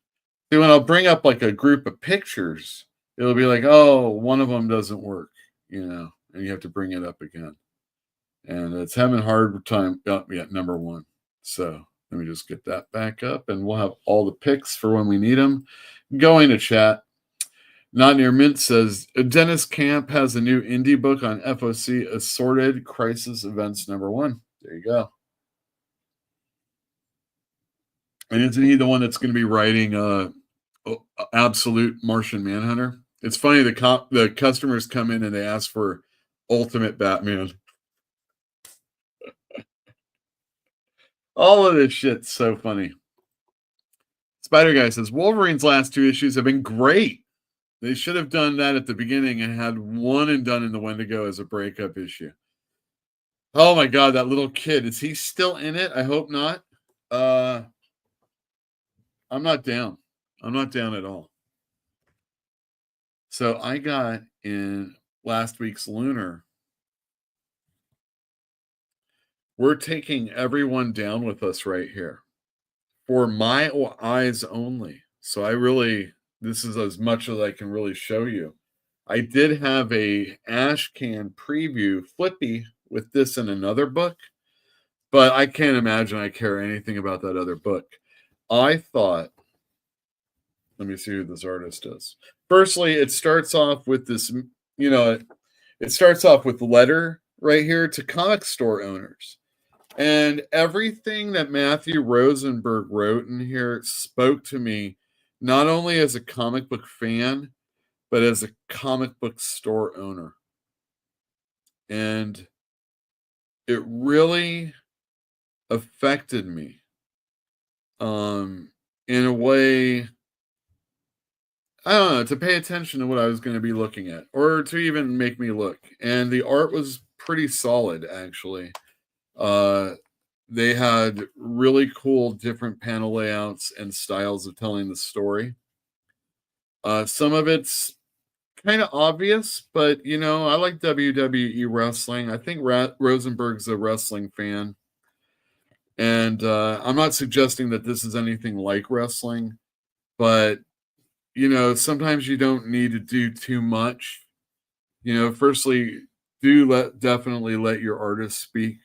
see. When I'll bring up like a group of pictures, it'll be like, oh, one of them doesn't work, and you have to bring it up again. And it's having a hard time. Yeah, number 1. So let me just get that back up, and we'll have all the picks for when we need them. Going to chat. Not Near Mint says Dennis Camp has a new indie book on FOC, Assorted Crisis Events number 1. There you go. And isn't he the one that's going to be writing Absolute Martian Manhunter? It's funny, the customers come in and they ask for Ultimate Batman. All of this shit's so funny. Spider Guy says Wolverine's last 2 issues have been great. They should have done that at the beginning and had one and done in the Wendigo as a breakup issue. Oh my God, that little kid. Is he still in it? I hope not. I'm not down. I'm not down at all. So I got in last week's Lunar. We're taking everyone down with us right here for my eyes only. So this is as much as I can really show you. I did have a ash can preview flippy with this and another book, but I can't imagine I care anything about that other book. I thought, let me see who this artist is. Firstly, it starts off with this, it starts off with the letter right here to comic store owners. And everything that Matthew Rosenberg wrote in here spoke to me, not only as a comic book fan, but as a comic book store owner. And it really affected me in a way, I don't know, to pay attention to what I was going to be looking at, or to even make me look. And the art was pretty solid, actually. They had really cool different panel layouts and styles of telling the story. Some of it's kind of obvious, but I like WWE wrestling. I think Rosenberg's a wrestling fan. And I'm not suggesting that this is anything like wrestling, but sometimes you don't need to do too much. Firstly, definitely let your artist speak,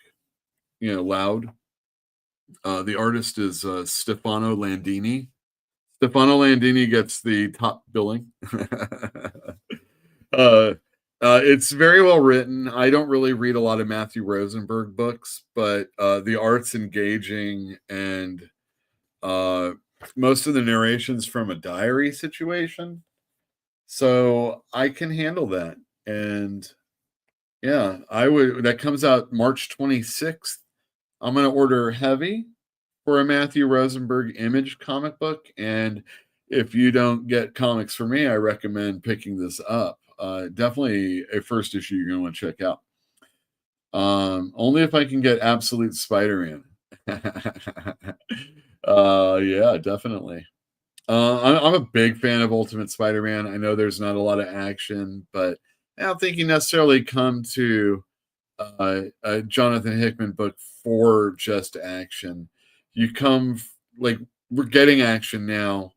loud. The artist is Stefano Landini. Stefano Landini gets the top billing. It's very well written. I don't really read a lot of Matthew Rosenberg books, but the art's engaging, and most of the narration's from a diary situation. So I can handle that. And yeah, that comes out March 26th. I'm going to order heavy for a Matthew Rosenberg Image comic book. And if you don't get comics for me, I recommend picking this up. Definitely a first issue you're going to want to check out. Only if I can get Absolute Spider-Man. Yeah, definitely. I'm a big fan of Ultimate Spider-Man. I know there's not a lot of action, but I don't think you necessarily come to a Jonathan Hickman book for just action. You come, like, we're getting action now.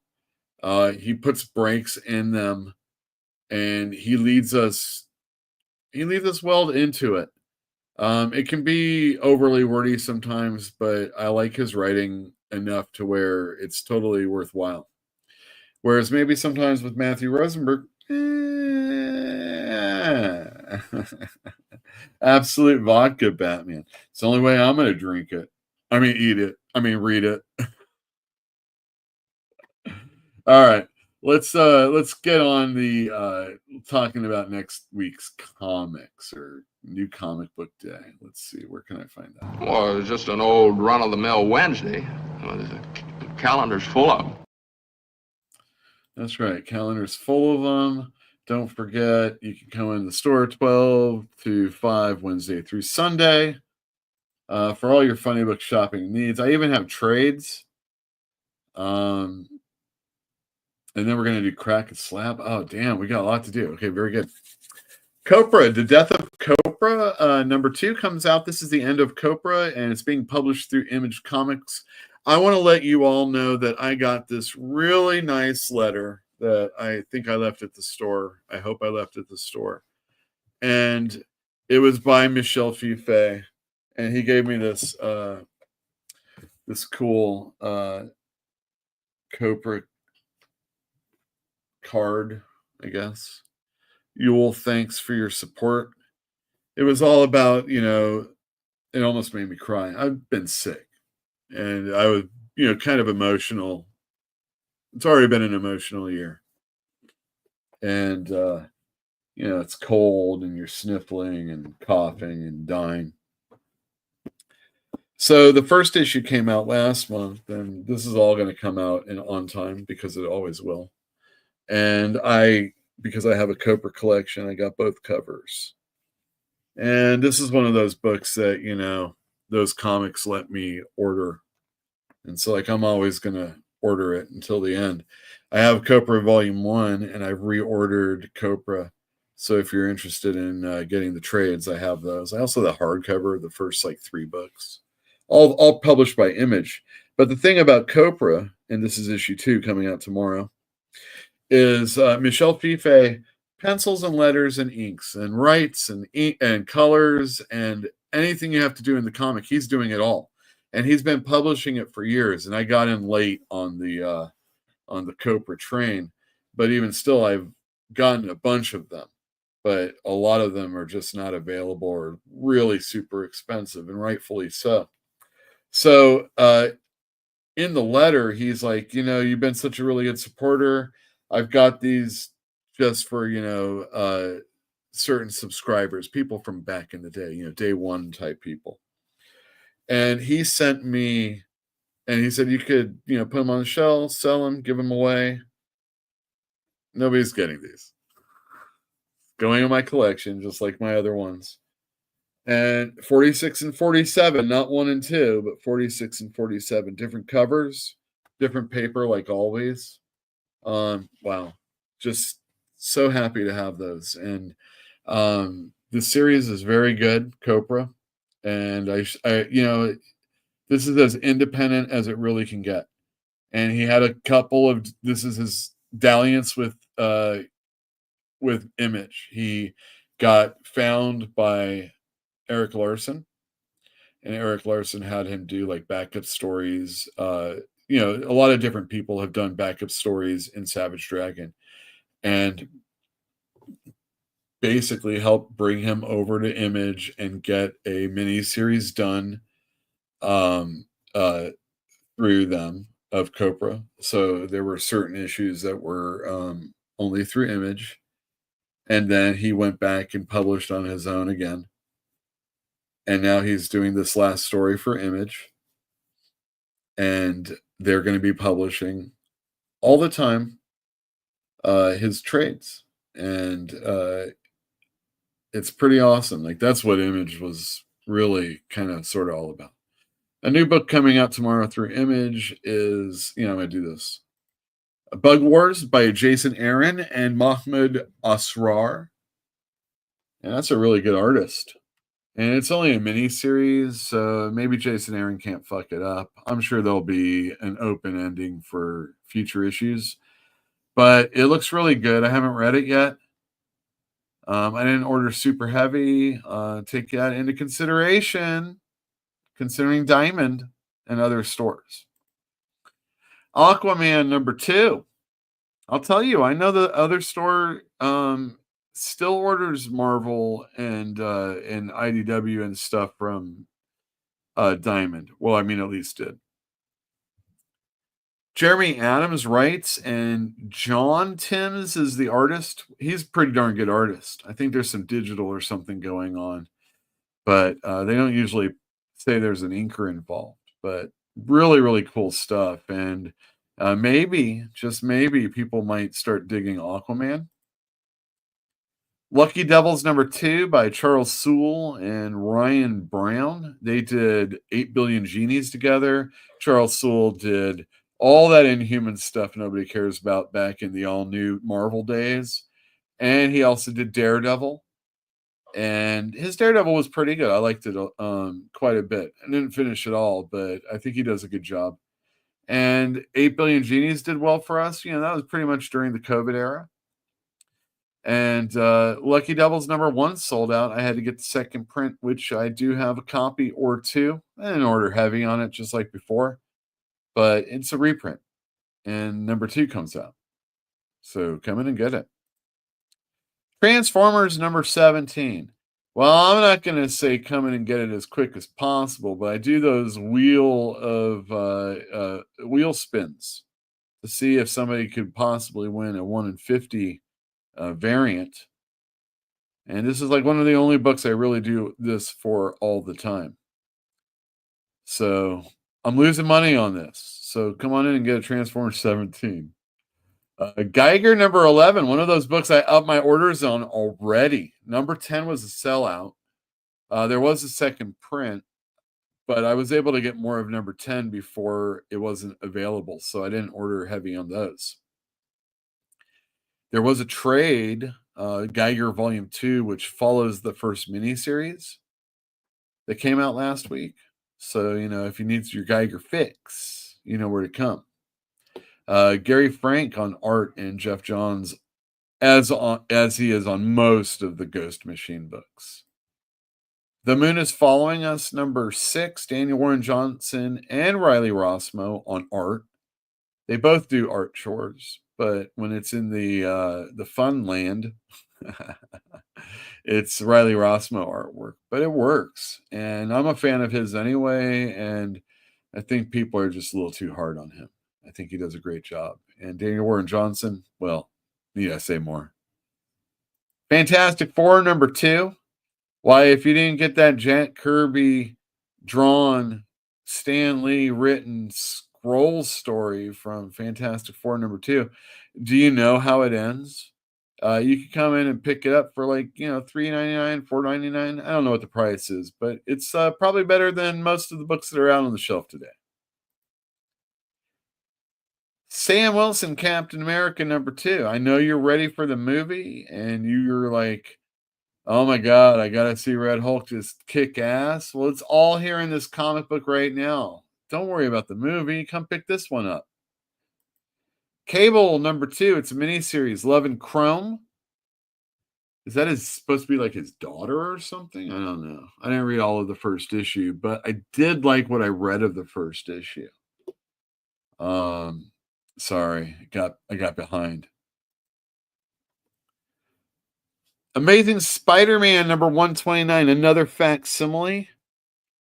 He puts breaks in them, and he leads us well into it. It can be overly wordy sometimes, but I like his writing enough to where it's totally worthwhile. Whereas maybe sometimes with Matthew Rosenberg, Absolute Vodka Batman. It's the only way I'm going to drink it. I mean, eat it. I mean, read it. All right. Let's get on the talking about next week's comics or new comic book day. Let's see. Where can I find that? Well, it's just an old run-of-the-mill Wednesday. The calendar's full of them. That's right. Calendar's full of them. Don't forget, you can come in the store 12 to 5 Wednesday through Sunday for all your funny book shopping needs. I even have trades. And then we're going to do Crack and Slab. Oh, damn. We got a lot to do. Okay, very good. Copra, The Death of Copra, number 2 comes out. This is the end of Copra, and it's being published through Image Comics. I want to let you all know that I got this really nice letter that I think I left at the store. I hope I left at the store. And it was by Michel Fufay. And he gave me this cool Copra card, I guess. Yule, thanks for your support. It was all about, it almost made me cry. I've been sick. And I was, kind of emotional. It's already been an emotional year. And, it's cold and you're sniffling and coughing and dying. So the first issue came out last month, and this is all going to come out on time because it always will. And because I have a Copra collection, I got both covers. And this is one of those books that, those comics let me order. And so I'm always going to order it until the end. I have Copra Volume 1, and I've reordered Copra. So if you're interested in getting the trades, I have those. I also have the hardcover, the first 3 books, all published by Image. But the thing about Copra, and this is issue 2 coming out tomorrow, is Michel Fife pencils and letters and inks and writes and ink and colors and anything you have to do in the comic. He's doing it all, and he's been publishing it for years. And I got in late on the Copra train, but even still, I've gotten a bunch of them. But a lot of them are just not available or really super expensive, and rightfully so. So in the letter, he's like, you've been such a really good supporter. I've got these just for, certain subscribers, people from back in the day, day one type people. And he sent me, and he said, you could, put them on the shelf, sell them, give them away. Nobody's getting these. Going in my collection, just like my other ones. And 46 and 47, not 1 and 2, but 46 and 47, different covers, different paper, like always. Wow, just so happy to have those. And the series is very good, Copra, and this is as independent as it really can get. And he had a couple of, this is his dalliance with Image. He got found by Eric Larson, and Eric Larson had him do backup stories. A lot of different people have done backup stories in Savage Dragon, and basically helped bring him over to Image and get a mini series done through them of Copra. So there were certain issues that were only through Image, and then he went back and published on his own again. And now he's doing this last story for Image, and they're going to be publishing all the time his trades, and it's pretty awesome. That's what Image was really kind of sort of all about. A new book coming out tomorrow through Image is, I'm going to do this. Bug Wars by Jason Aaron and Mahmoud Asrar. And that's a really good artist. And it's only a mini series, so maybe Jason Aaron can't fuck it up. I'm sure there'll be an open ending for future issues, but it looks really good. I haven't read it yet. I didn't order super heavy. Take that into consideration, considering Diamond and other stores. Aquaman number 2. I'll tell you, I know the other store still orders Marvel and IDW and stuff from Diamond. Well, at least did. Jeremy Adams writes, and John Timms is the artist. He's a pretty darn good artist. I think there's some digital or something going on, but they don't usually say there's an inker involved. But really, really cool stuff. And maybe, just maybe, people might start digging Aquaman. Lucky Devils number 2 by Charles Soule and Ryan Brown. They did 8 Billion Genies together. Charles Soule did all that Inhuman stuff nobody cares about back in the all-new Marvel days. And he also did Daredevil. And his Daredevil was pretty good. I liked it quite a bit. I didn't finish it all, but I think he does a good job. And 8 Billion Genies did well for us. That was pretty much during the COVID era. And Lucky Devils number 1 sold out. I had to get the second print, which I do have a copy or 2. I didn't order heavy on it just like before, but it's a reprint. And number 2 comes out. So come in and get it. Transformers number 17. Well, I'm not going to say come in and get it as quick as possible, but I do those wheel spins to see if somebody could possibly win a 1 in 50 variant. And this is one of the only books I really do this for all the time. So I'm losing money on this. So come on in and get a Transformers 17. Geiger number 11, one of those books I upped my orders on already. Number 10 was a sellout. There was a second print, but I was able to get more of number 10 before it wasn't available, so I didn't order heavy on those. There was a trade, Geiger Volume 2, which follows the first miniseries that came out last week. So, if you need your Geiger fix, you know where to come. Gary Frank on art and Jeff Johns as he is on most of the Ghost Machine books. The Moon is Following Us, number 6, Daniel Warren Johnson and Riley Rossmo on art. They both do art chores, but when it's in the fun land, it's Riley Rossmo artwork. But it works, and I'm a fan of his anyway, and I think people are just a little too hard on him. I think he does a great job. And Daniel Warren Johnson, well, need I say more? Fantastic Four, number 2. Why, if you didn't get that Jack Kirby drawn, Stan Lee written scroll story from Fantastic Four number 2, do you know how it ends? You can come in and pick it up for like, $3.99, $4.99. I don't know what the price is, but it's probably better than most of the books that are out on the shelf today. Sam Wilson, Captain America number 2. I know you're ready for the movie, and you're like, oh my God, I got to see Red Hulk just kick ass. Well, it's all here in this comic book right now. Don't worry about the movie. Come pick this one up. Cable number 2. It's a miniseries, Love and Chrome. Is that supposed to be like his daughter or something? I don't know. I didn't read all of the first issue, but I did like what I read of the first issue. Sorry, I got behind. Amazing Spider-Man number 129, another facsimile.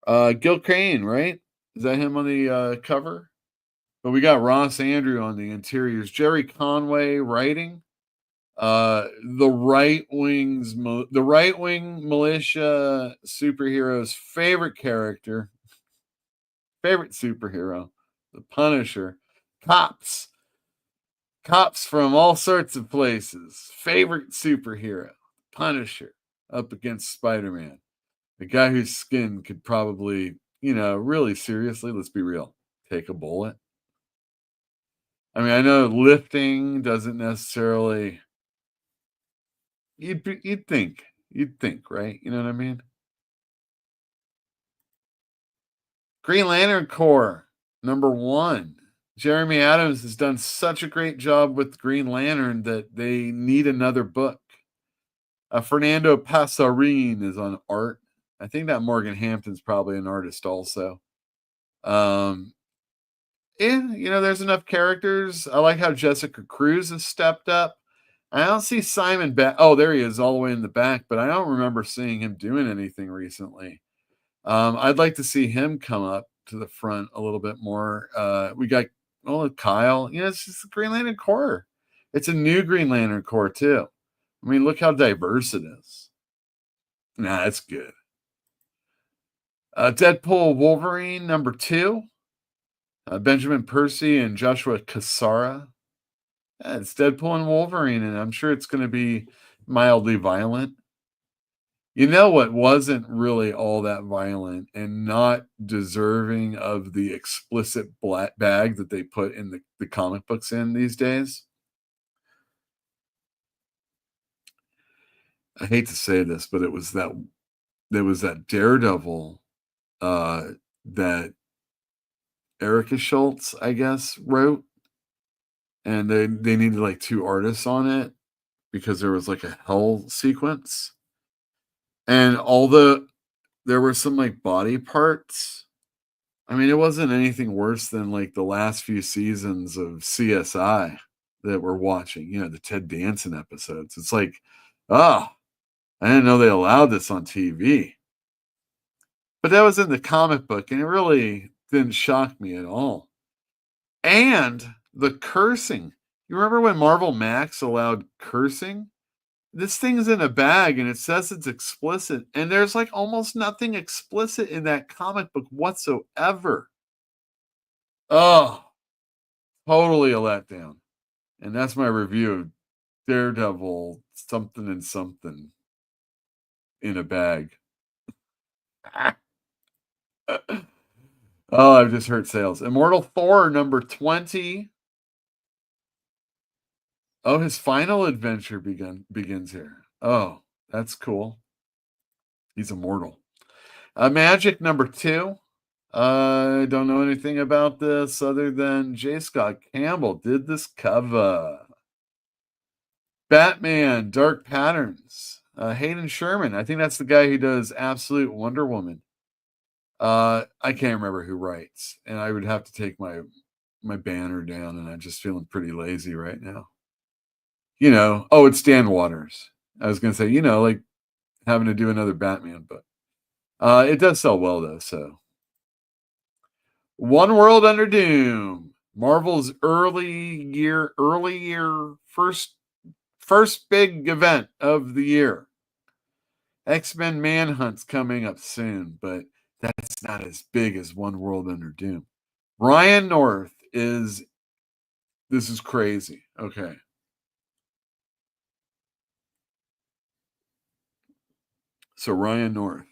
Gil Kane, right? Is that him on the cover? But we got Ross Andrew on the interiors. Jerry Conway writing. The right wing militia superhero's favorite character, favorite superhero, the Punisher. Cops from all sorts of places. Favorite superhero, Punisher, up against Spider-Man. A guy whose skin could probably, really seriously, let's be real, take a bullet. I mean, I know lifting doesn't necessarily, you'd think, right? You know what I mean? Green Lantern Corps, number 1. Jeremy Adams has done such a great job with Green Lantern that they need another book. Fernando Passarin is on art. I think that Morgan Hampton's probably an artist also. There's enough characters. I like how Jessica Cruz has stepped up. I don't see Simon back. Oh, there he is all the way in the back, but I don't remember seeing him doing anything recently. I'd like to see him come up to the front a little bit more. We got Kyle. It's just the Green Lantern Corps. It's a new Green Lantern Corps too. I mean, look how diverse it is. Nah, it's good. Deadpool Wolverine number 2. Benjamin Percy and Joshua Cassara. It's Deadpool and Wolverine, and I'm sure it's going to be mildly violent. You know what wasn't really all that violent and not deserving of the explicit black bag that they put in the comic books in these days? I hate to say this, but there was that Daredevil that Erica Schultz, I guess, wrote. And they needed like 2 artists on it because there was like a hell sequence. And although there were some like body parts, I mean, it wasn't anything worse than like the last few seasons of CSI that we're watching, the Ted Danson episodes. It's like, I didn't know they allowed this on TV. But that was in the comic book, and it really didn't shock me at all. And the cursing. You remember when Marvel Max allowed cursing? this thing's in a bag and it says it's explicit, and there's like almost nothing explicit in that comic book whatsoever. Oh, totally a letdown. And that's my review of Daredevil something and something in a bag. Oh, I've just hurt sales. Immortal Thor number 20. Oh, his final adventure begins here. Oh, that's cool. He's immortal. Magic number 2. I don't know anything about this other than J. Scott Campbell did this cover. Batman, Dark Patterns. Hayden Sherman. I think that's the guy who does Absolute Wonder Woman. I can't remember who writes, and I would have to take my banner down, and I'm just feeling pretty lazy right now. It's Dan Waters. I was going to say, like having to do another Batman, but it does sell well, though, so. One World Under Doom. Marvel's early year first big event of the year. X-Men Manhunt's coming up soon, but that's not as big as One World Under Doom. Ryan North this is crazy. Okay. So Ryan North.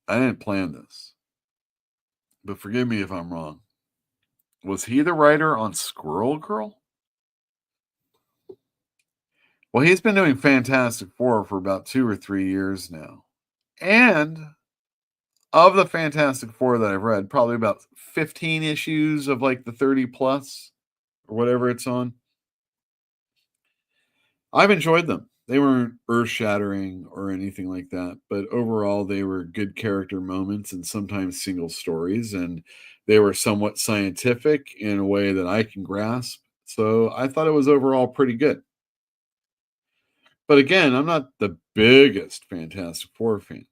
I didn't plan this, but forgive me if I'm wrong. Was he the writer on Squirrel Girl? Well, he's been doing Fantastic Four for about 2 or 3 years now. And of the Fantastic Four that I've read, probably about 15 issues of like the 30 plus or whatever it's on. I've enjoyed them. They weren't earth-shattering or anything like that, but overall they were good character moments and sometimes single stories, and they were somewhat scientific in a way that I can grasp. So I thought it was overall pretty good. But again, I'm not the biggest Fantastic Four fan.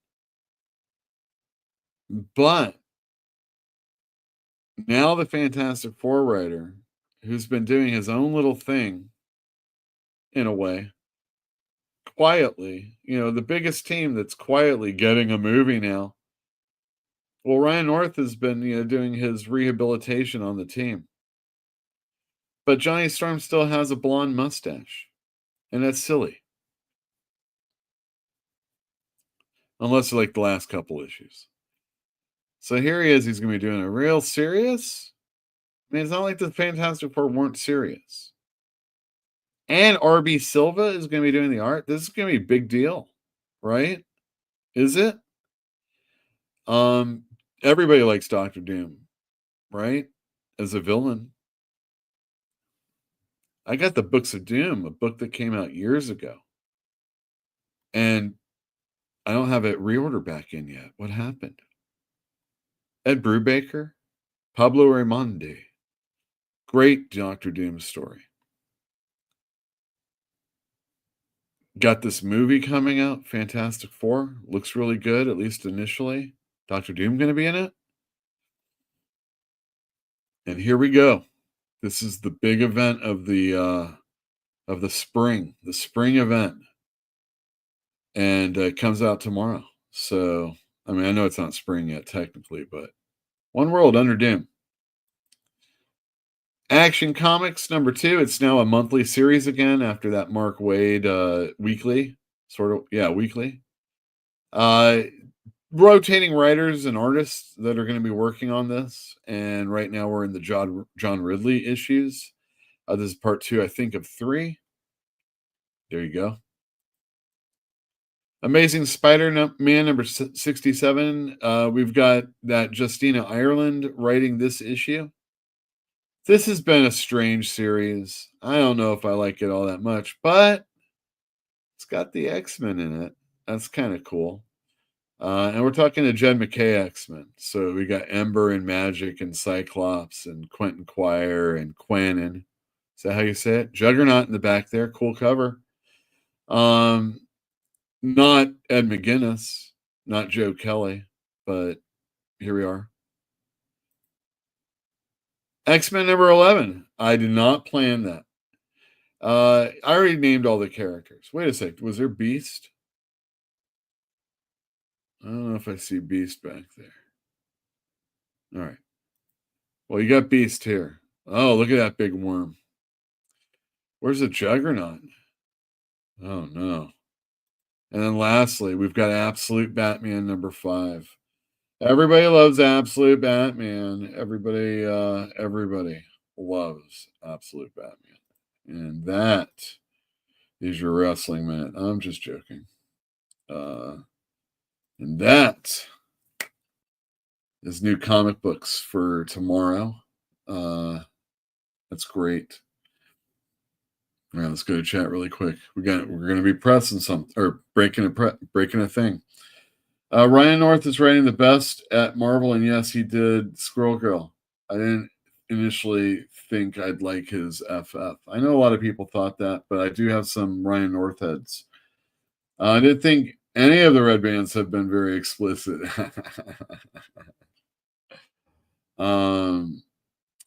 But now the Fantastic Four writer, who's been doing his own little thing, in a way, quietly, the biggest team that's quietly getting a movie now. Well, Ryan North has been, doing his rehabilitation on the team. But Johnny Storm still has a blonde mustache. And that's silly. Unless like the last couple issues. So here he is. He's going to be doing a real serious. I mean, it's not like the Fantastic Four weren't serious. And RB Silva is going to be doing the art. This is going to be a big deal, right? Is it? Everybody likes Dr. Doom, right? As a villain. I got the Books of Doom, a book that came out years ago. And I don't have it reorder back in yet. What happened? Ed Brubaker, Pablo Raimondi. Great Dr. Doom story. Got this movie coming out, Fantastic Four. Looks really good, at least initially. Dr. Doom going to be in it? And here we go. This is the big event of the spring event. And it comes out tomorrow. So, I mean, I know it's not spring yet technically, but One World Under Doom. Action Comics number 2. It's now a monthly series again after that Mark Waid weekly. Weekly. Rotating writers and artists that are going to be working on this. And right now we're in the John Ridley issues. This is part 2, I think, of 3. There you go. Amazing Spider-Man number 67. We've got that Justina Ireland writing this issue. This has been a strange series. I don't know if I like it all that much, but it's got the X-Men in it. That's kind of cool. And we're talking to Jed McKay X-Men. So we got Ember and Magic and Cyclops and Quentin Quire and Quanon. Is that how you say it? Juggernaut in the back there. Cool cover. Not Ed McGuinness, not Joe Kelly, but here we are. X-Men number 11. I did not plan that. I already named all the characters. Wait a sec. Was there Beast? I don't know if I see Beast back there. All right. Well, you got Beast here. Oh, look at that big worm. Where's the Juggernaut? Oh, no. And then lastly, we've got Absolute Batman number 5. Everybody loves Absolute Batman. Everybody loves Absolute Batman. And that is your Wrestling Minute. I'm just joking. And that is new comic books for tomorrow. That's great. All right, let's go to chat really quick. We're gonna be pressing something or breaking a thing. Ryan North is writing the best at Marvel, and yes, he did Squirrel Girl. I didn't initially think I'd like his FF. I know a lot of people thought that, but I do have some Ryan North heads. I didn't think any of the red bands have been very explicit.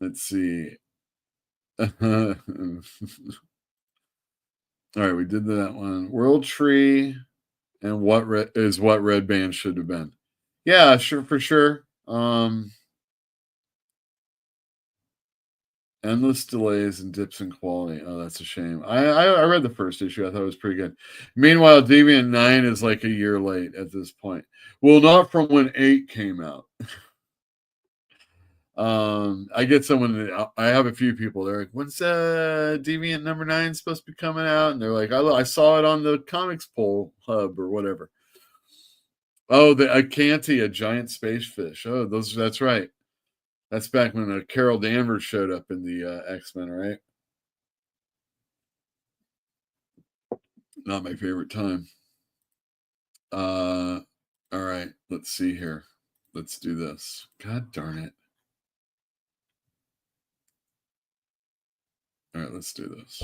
Let's see. All right, we did that one. World Tree and what red band should have been. Yeah, sure, for sure. Endless delays and dips in quality. Oh, that's a shame. I read the first issue. I thought it was pretty good. Meanwhile, Deviant 9 is like a year late at this point. Well, not from when 8 came out. I get someone. I have a few people. They're like, "When's Deviant number 9 supposed to be coming out?" And they're like, "I saw it on the Comics Poll Hub or whatever." Oh, the Acanthi, a giant space fish. Oh, that's right. That's back when Carol Danvers showed up in the X-Men, right? Not my favorite time. All right, let's see here. Let's do this. God darn it. All right, let's do this.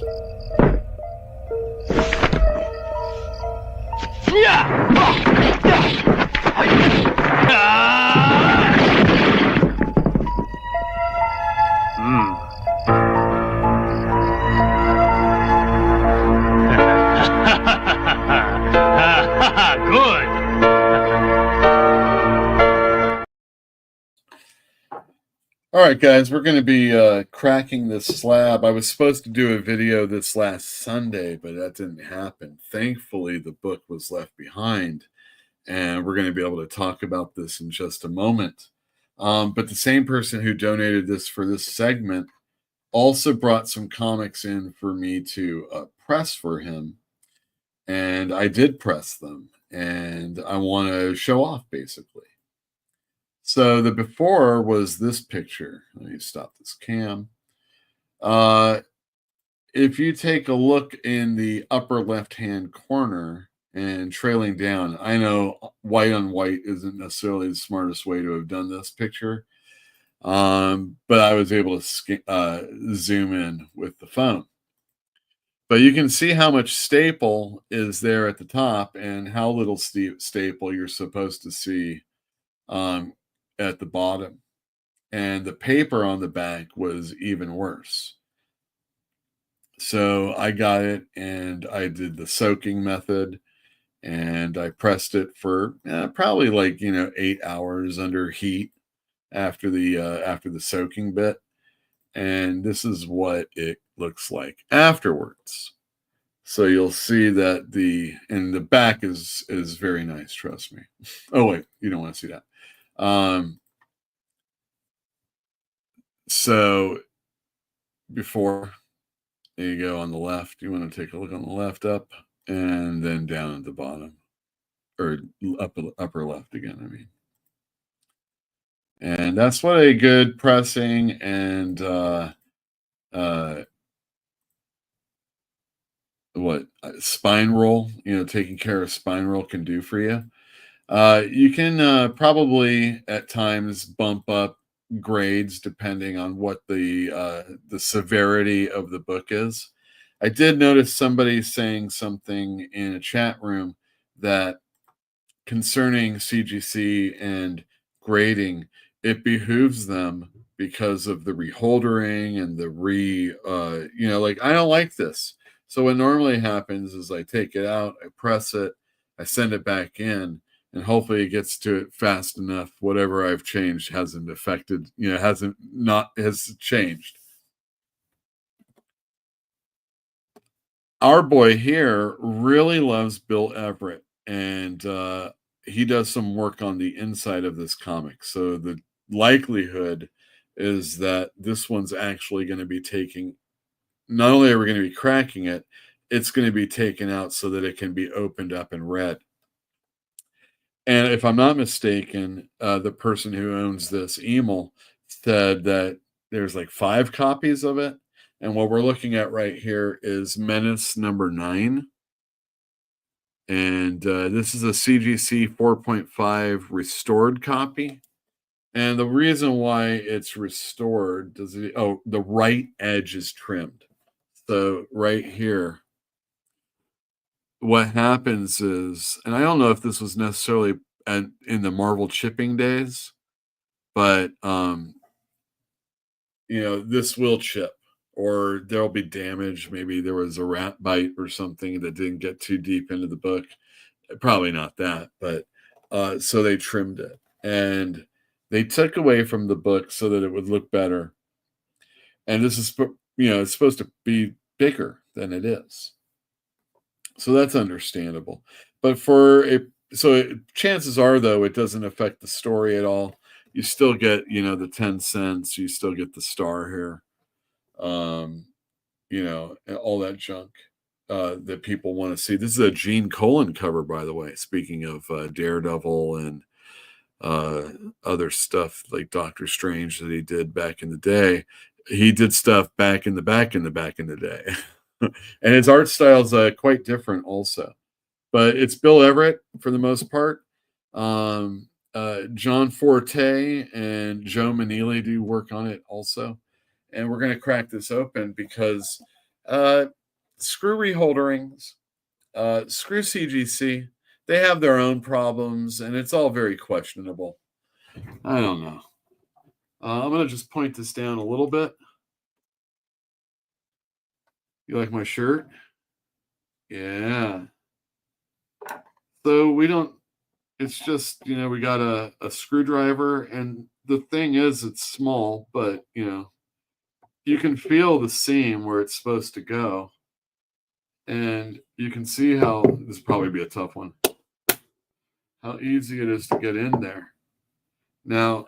Good. All right, guys, we're going to be cracking this slab. I was supposed to do a video this last Sunday, but that didn't happen. Thankfully, the book was left behind, and we're going to be able to talk about this in just a moment. But the same person who donated this for this segment also brought some comics in for me to press for him, and I did press them, and I want to show off, basically. So the before was this picture. Let me stop this cam. If you take a look in the upper left-hand corner and trailing down, I know white on white isn't necessarily the smartest way to have done this picture, but I was able to zoom in with the phone. But you can see how much staple is there at the top and how little staple you're supposed to see at the bottom. And the paper on the back was even worse. So I got it and I did the soaking method and I pressed it for probably like 8 hours under heat after the soaking bit. And this is what it looks like afterwards. So you'll see that the back is very nice, trust me. Oh wait, you don't want to see that. So before, there you go on the left. You want to take a look on the left up and then down at the bottom, or upper left again, I mean. And that's what a good pressing and spine roll, taking care of spine roll can do for you. You can probably at times bump up grades depending on what the severity of the book is. I did notice somebody saying something in a chat room that concerning CGC and grading, it behooves them because of the reholdering and the I don't like this. So what normally happens is I take it out, I press it, I send it back in, and hopefully it gets to it fast enough. Whatever I've changed hasn't affected, has changed. Our boy here really loves Bill Everett, and he does some work on the inside of this comic. So the likelihood is that this one's actually going to be taking, not only are we going to be cracking it, it's going to be taken out so that it can be opened up and read. And if I'm not mistaken, the person who owns this email said that there's like 5 copies of it. And what we're looking at right here is Menace number 9. And this is a CGC 4.5 restored copy. And the reason why it's restored, the right edge is trimmed. So right here, what happens is, and I don't know if this was necessarily in the Marvel chipping days, but this will chip, or there'll be damage. Maybe there was a rat bite or something that didn't get too deep into the book. Probably not that, but so they trimmed it and they took away from the book so that it would look better. And this is, it's supposed to be bigger than it is. So that's understandable. But chances are, though, it doesn't affect the story at all. You still get, the 10 cents. You still get the star here. And all that junk that people want to see. This is a Gene Colan cover, by the way. Speaking of Daredevil and other stuff like Doctor Strange that he did back in the day. He did stuff back in the day. And his art style is quite different also. But it's Bill Everett for the most part. John Forte and Joe Manili do work on it also. And we're going to crack this open because screw reholderings, screw CGC, they have their own problems, and it's all very questionable. I don't know. I'm going to just point this down a little bit. You like my shirt? Yeah. So it's just, we got a screwdriver, and the thing is, it's small, but, you can feel the seam where it's supposed to go. And you can see how, this will probably be a tough one, how easy it is to get in there. Now,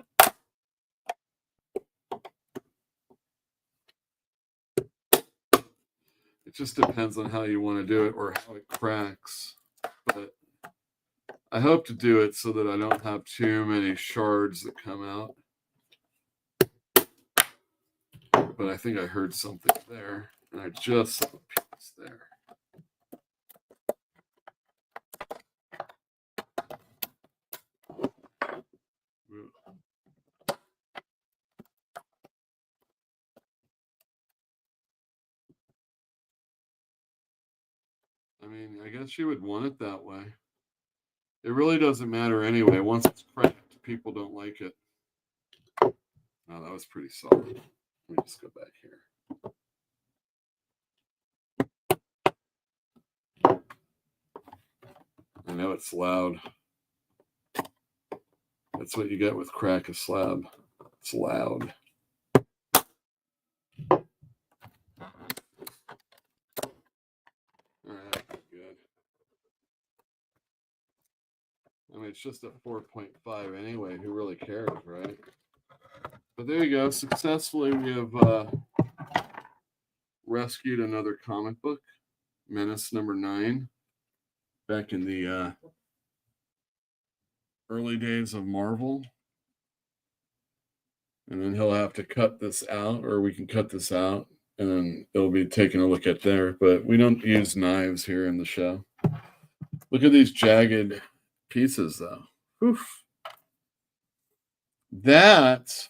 it just depends on how you want to do it or how it cracks. But I hope to do it so that I don't have too many shards that come out. But I think I heard something there, and I just saw a piece there. I mean, I guess you would want it that way. It really doesn't matter anyway. Once it's cracked, people don't like it. Oh, that was pretty solid. Let me just go back here. I know it's loud. That's what you get with crack a slab. It's loud. All right, good. I mean, it's just a 4.5 anyway. Who really cares, right? But there you go. Successfully, we have rescued another comic book, Menace number 9, back in the early days of Marvel. And then he'll have to cut this out, or we can cut this out, and then it'll be taking a look at there. But we don't use knives here in the show. Look at these jagged pieces, though. Oof. That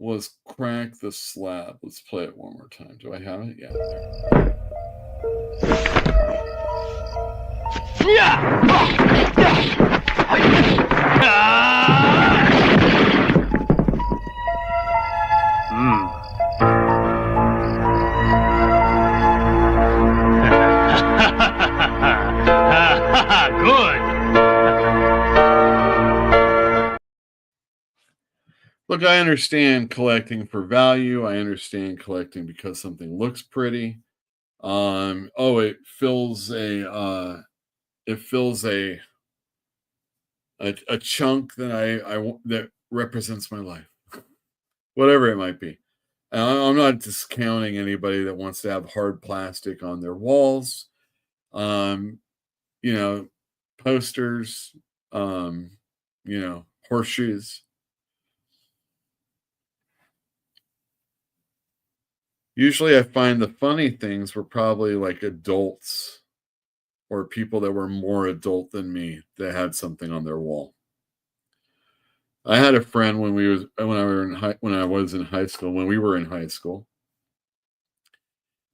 was Crack the Slab. Let's play it one more time. Do I have it? Yeah. Look, I understand collecting for value. I understand collecting because something looks pretty. It fills a a chunk that that represents my life, whatever it might be. And I'm not discounting anybody that wants to have hard plastic on their walls, um, you know, posters, horseshoes. Usually I find the funny things were probably like adults or people that were more adult than me that had something on their wall. I had a friend when I was in high school, when we were in high school,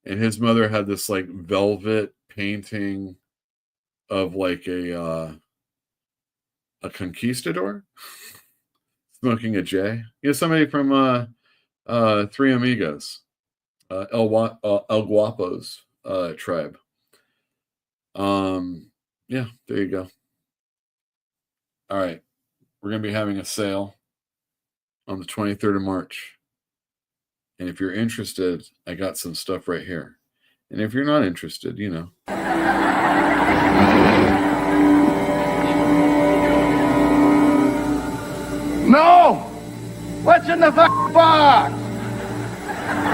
and his mother had this like velvet painting of like a conquistador smoking a J. Somebody from Three Amigos, El Guapo's tribe. Yeah, there you go. All right. We're going to be having a sale on the 23rd of March. And if you're interested, I got some stuff right here. And if you're not interested, No! What's in the box?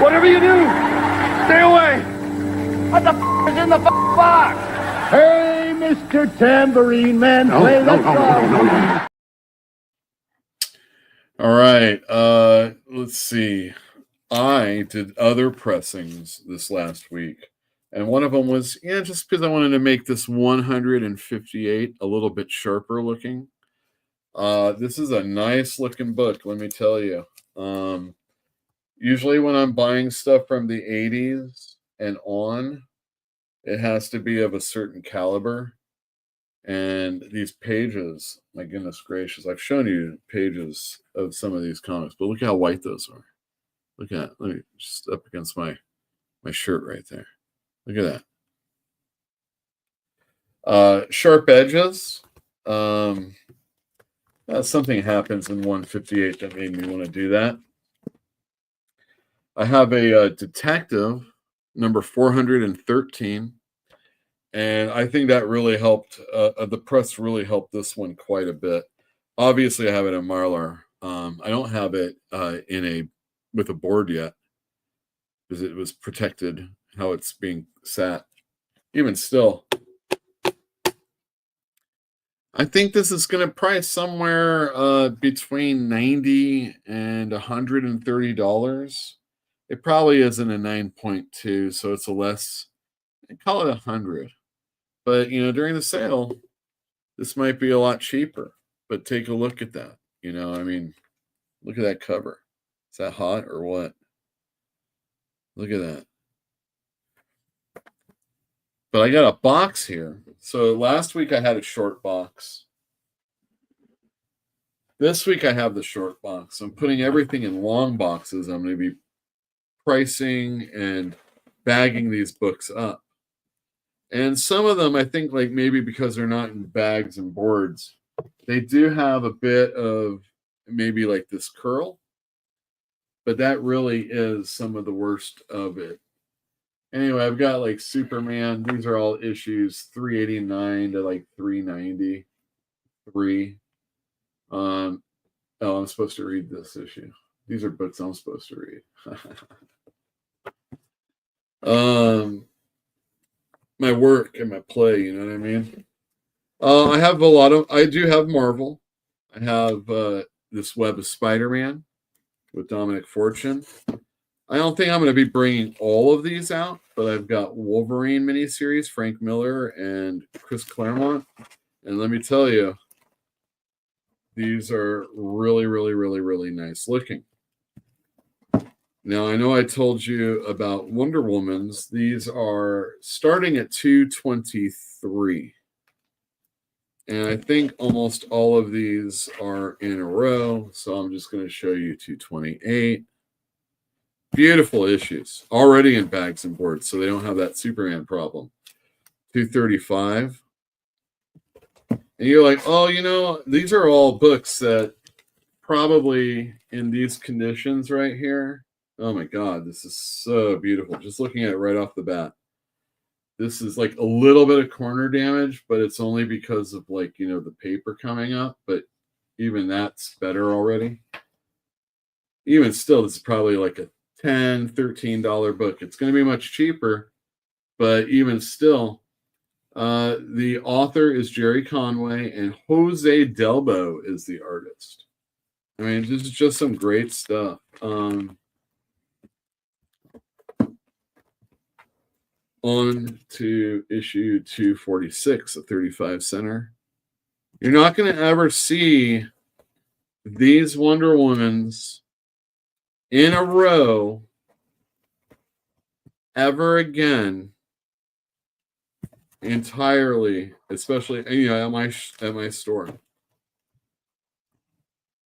Whatever you do, stay away! What the is in the box? Hey, Mr. Tambourine Man, play the song. All right. Let's see. I did other pressings this last week. And one of them was, just because I wanted to make this 158 a little bit sharper looking. This is a nice looking book, let me tell you. Usually when I'm buying stuff from the 80s and on, it has to be of a certain caliber. And these pages, my goodness gracious, I've shown you pages of some of these comics, but look how white those are. Look at that. Let me just up against my shirt right there. Look at that. Sharp edges. Something happens in 158 that made me want to do that. I have a detective, number 413. And I think that really helped. The press really helped this one quite a bit. Obviously, I have it in Mylar. I don't have it with a board yet because it was protected how it's being sat. Even still, I think this is going to price somewhere between $90 and $130. It probably isn't a 9.2, so it's a less. Call it 100. But during the sale, this might be a lot cheaper. But take a look at that. Look at that cover. Is that hot or what? Look at that. But I got a box here. So last week I had a short box. This week I have the short box. I'm putting everything in long boxes. I'm going to be pricing and bagging these books up. And some of them, I think, like maybe because they're not in bags and boards, they do have a bit of maybe like this curl. But that really is some of the worst of it. Anyway, I've got like Superman. These are all issues 389 to like 393. I'm supposed to read this issue. These are books I'm supposed to read. My work and my play, you know what I mean? I do have Marvel. I have this Web of Spider-Man with Dominic Fortune. I don't think I'm going to be bringing all of these out, but I've got Wolverine miniseries, Frank Miller and Chris Claremont. And let me tell you, these are really, really, really, really nice looking. Now, I know I told you about Wonder Woman's. These are starting at $223. And I think almost all of these are in a row. So I'm just going to show you $228. Beautiful issues. Already in bags and boards, so they don't have that Superman problem. $235. And you're like, oh, these are all books that probably in these conditions right here. Oh my God, this is so beautiful. Just looking at it right off the bat. This is like a little bit of corner damage, but it's only because of like, you know, the paper coming up. But even that's better already. Even still, this is probably like a $10, $13 book. It's going to be much cheaper, but even still, the author is Jerry Conway and Jose Delbo is the artist. I mean, this is just some great stuff. On to issue 246, a 35 center. You're not going to ever see these Wonder Womans in a row ever again entirely, especially, you know, at my store.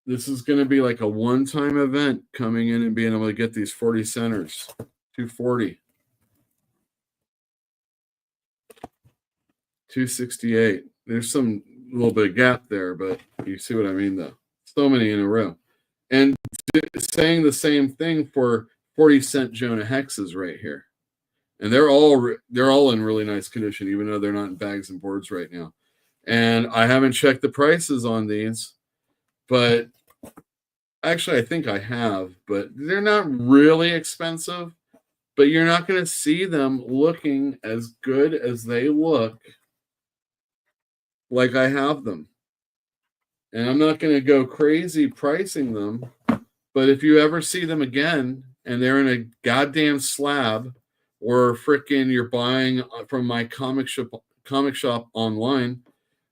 This is going to be like a one-time event, coming in and being able to get these 40 centers. 240. 268. There's some little bit of gap there, but you see what I mean, though. So many in a row. And saying the same thing for 40-cent Jonah Hexes right here. And they're all in really nice condition, even though they're not in bags and boards right now. And I haven't checked the prices on these, but actually I think I have, but they're not really expensive, but you're not going to see them looking as good as they look like I have them. And I'm not going to go crazy pricing them, but if you ever see them again and they're in a goddamn slab, or frickin' you're buying from my comic shop online,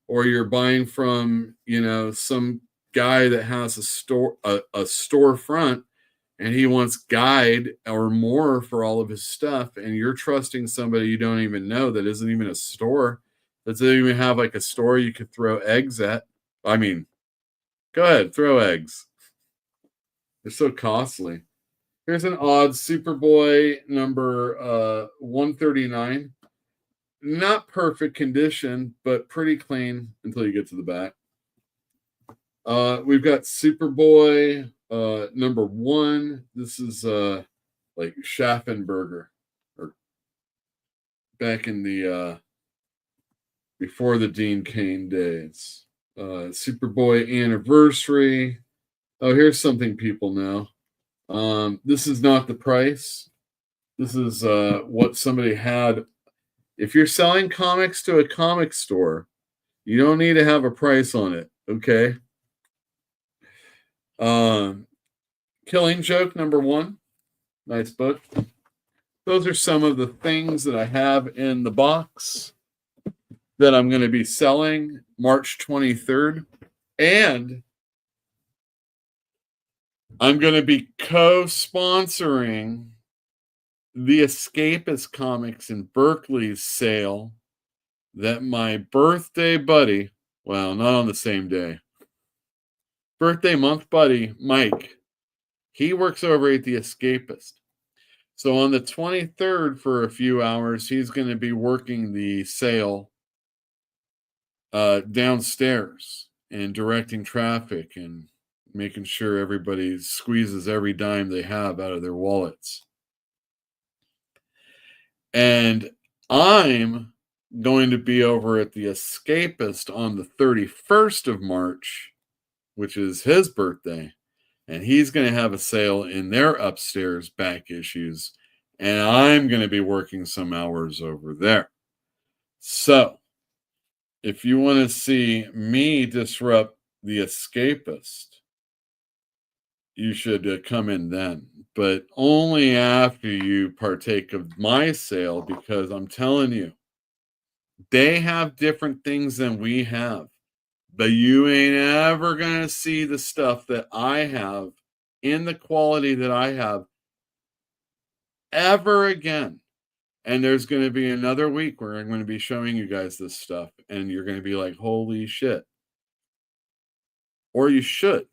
or you're buying from, you know, some guy that has a storefront and he wants guide or more for all of his stuff, and you're trusting somebody you don't even know that isn't even a store, that doesn't even have like a store you could throw eggs at. I mean, go ahead, throw eggs. They're so costly. Here's an odd Superboy number 139. Not perfect condition, but pretty clean until you get to the back. We've got Superboy number 1. This is like Schaffenberger, or back in the before the Dean Cain days. Superboy anniversary. Oh, here's something people know. This is not the price. This is what somebody had. If you're selling comics to a comic store, you don't need to have a price on it, okay? Killing Joke number 1. Nice book. Those are some of the things that I have in the box that I'm going to be selling March 23rd. And I'm going to be co-sponsoring the Escapist Comics in Berkeley's sale that my birthday buddy, well, not on the same day, birthday month buddy, Mike, he works over at the Escapist. So on the 23rd, for a few hours, he's going to be working the sale downstairs and directing traffic and making sure everybody squeezes every dime they have out of their wallets. And I'm going to be over at the Escapist on the 31st of March, which is his birthday. And he's going to have a sale in their upstairs back issues. And I'm going to be working some hours over there. So if you want to see me disrupt the Escapist, you should come in then, but only after you partake of my sale, because I'm telling you, they have different things than we have, but you ain't ever going to see the stuff that I have in the quality that I have ever again. And there's going to be another week where I'm going to be showing you guys this stuff, and you're going to be like, holy shit. Or you should.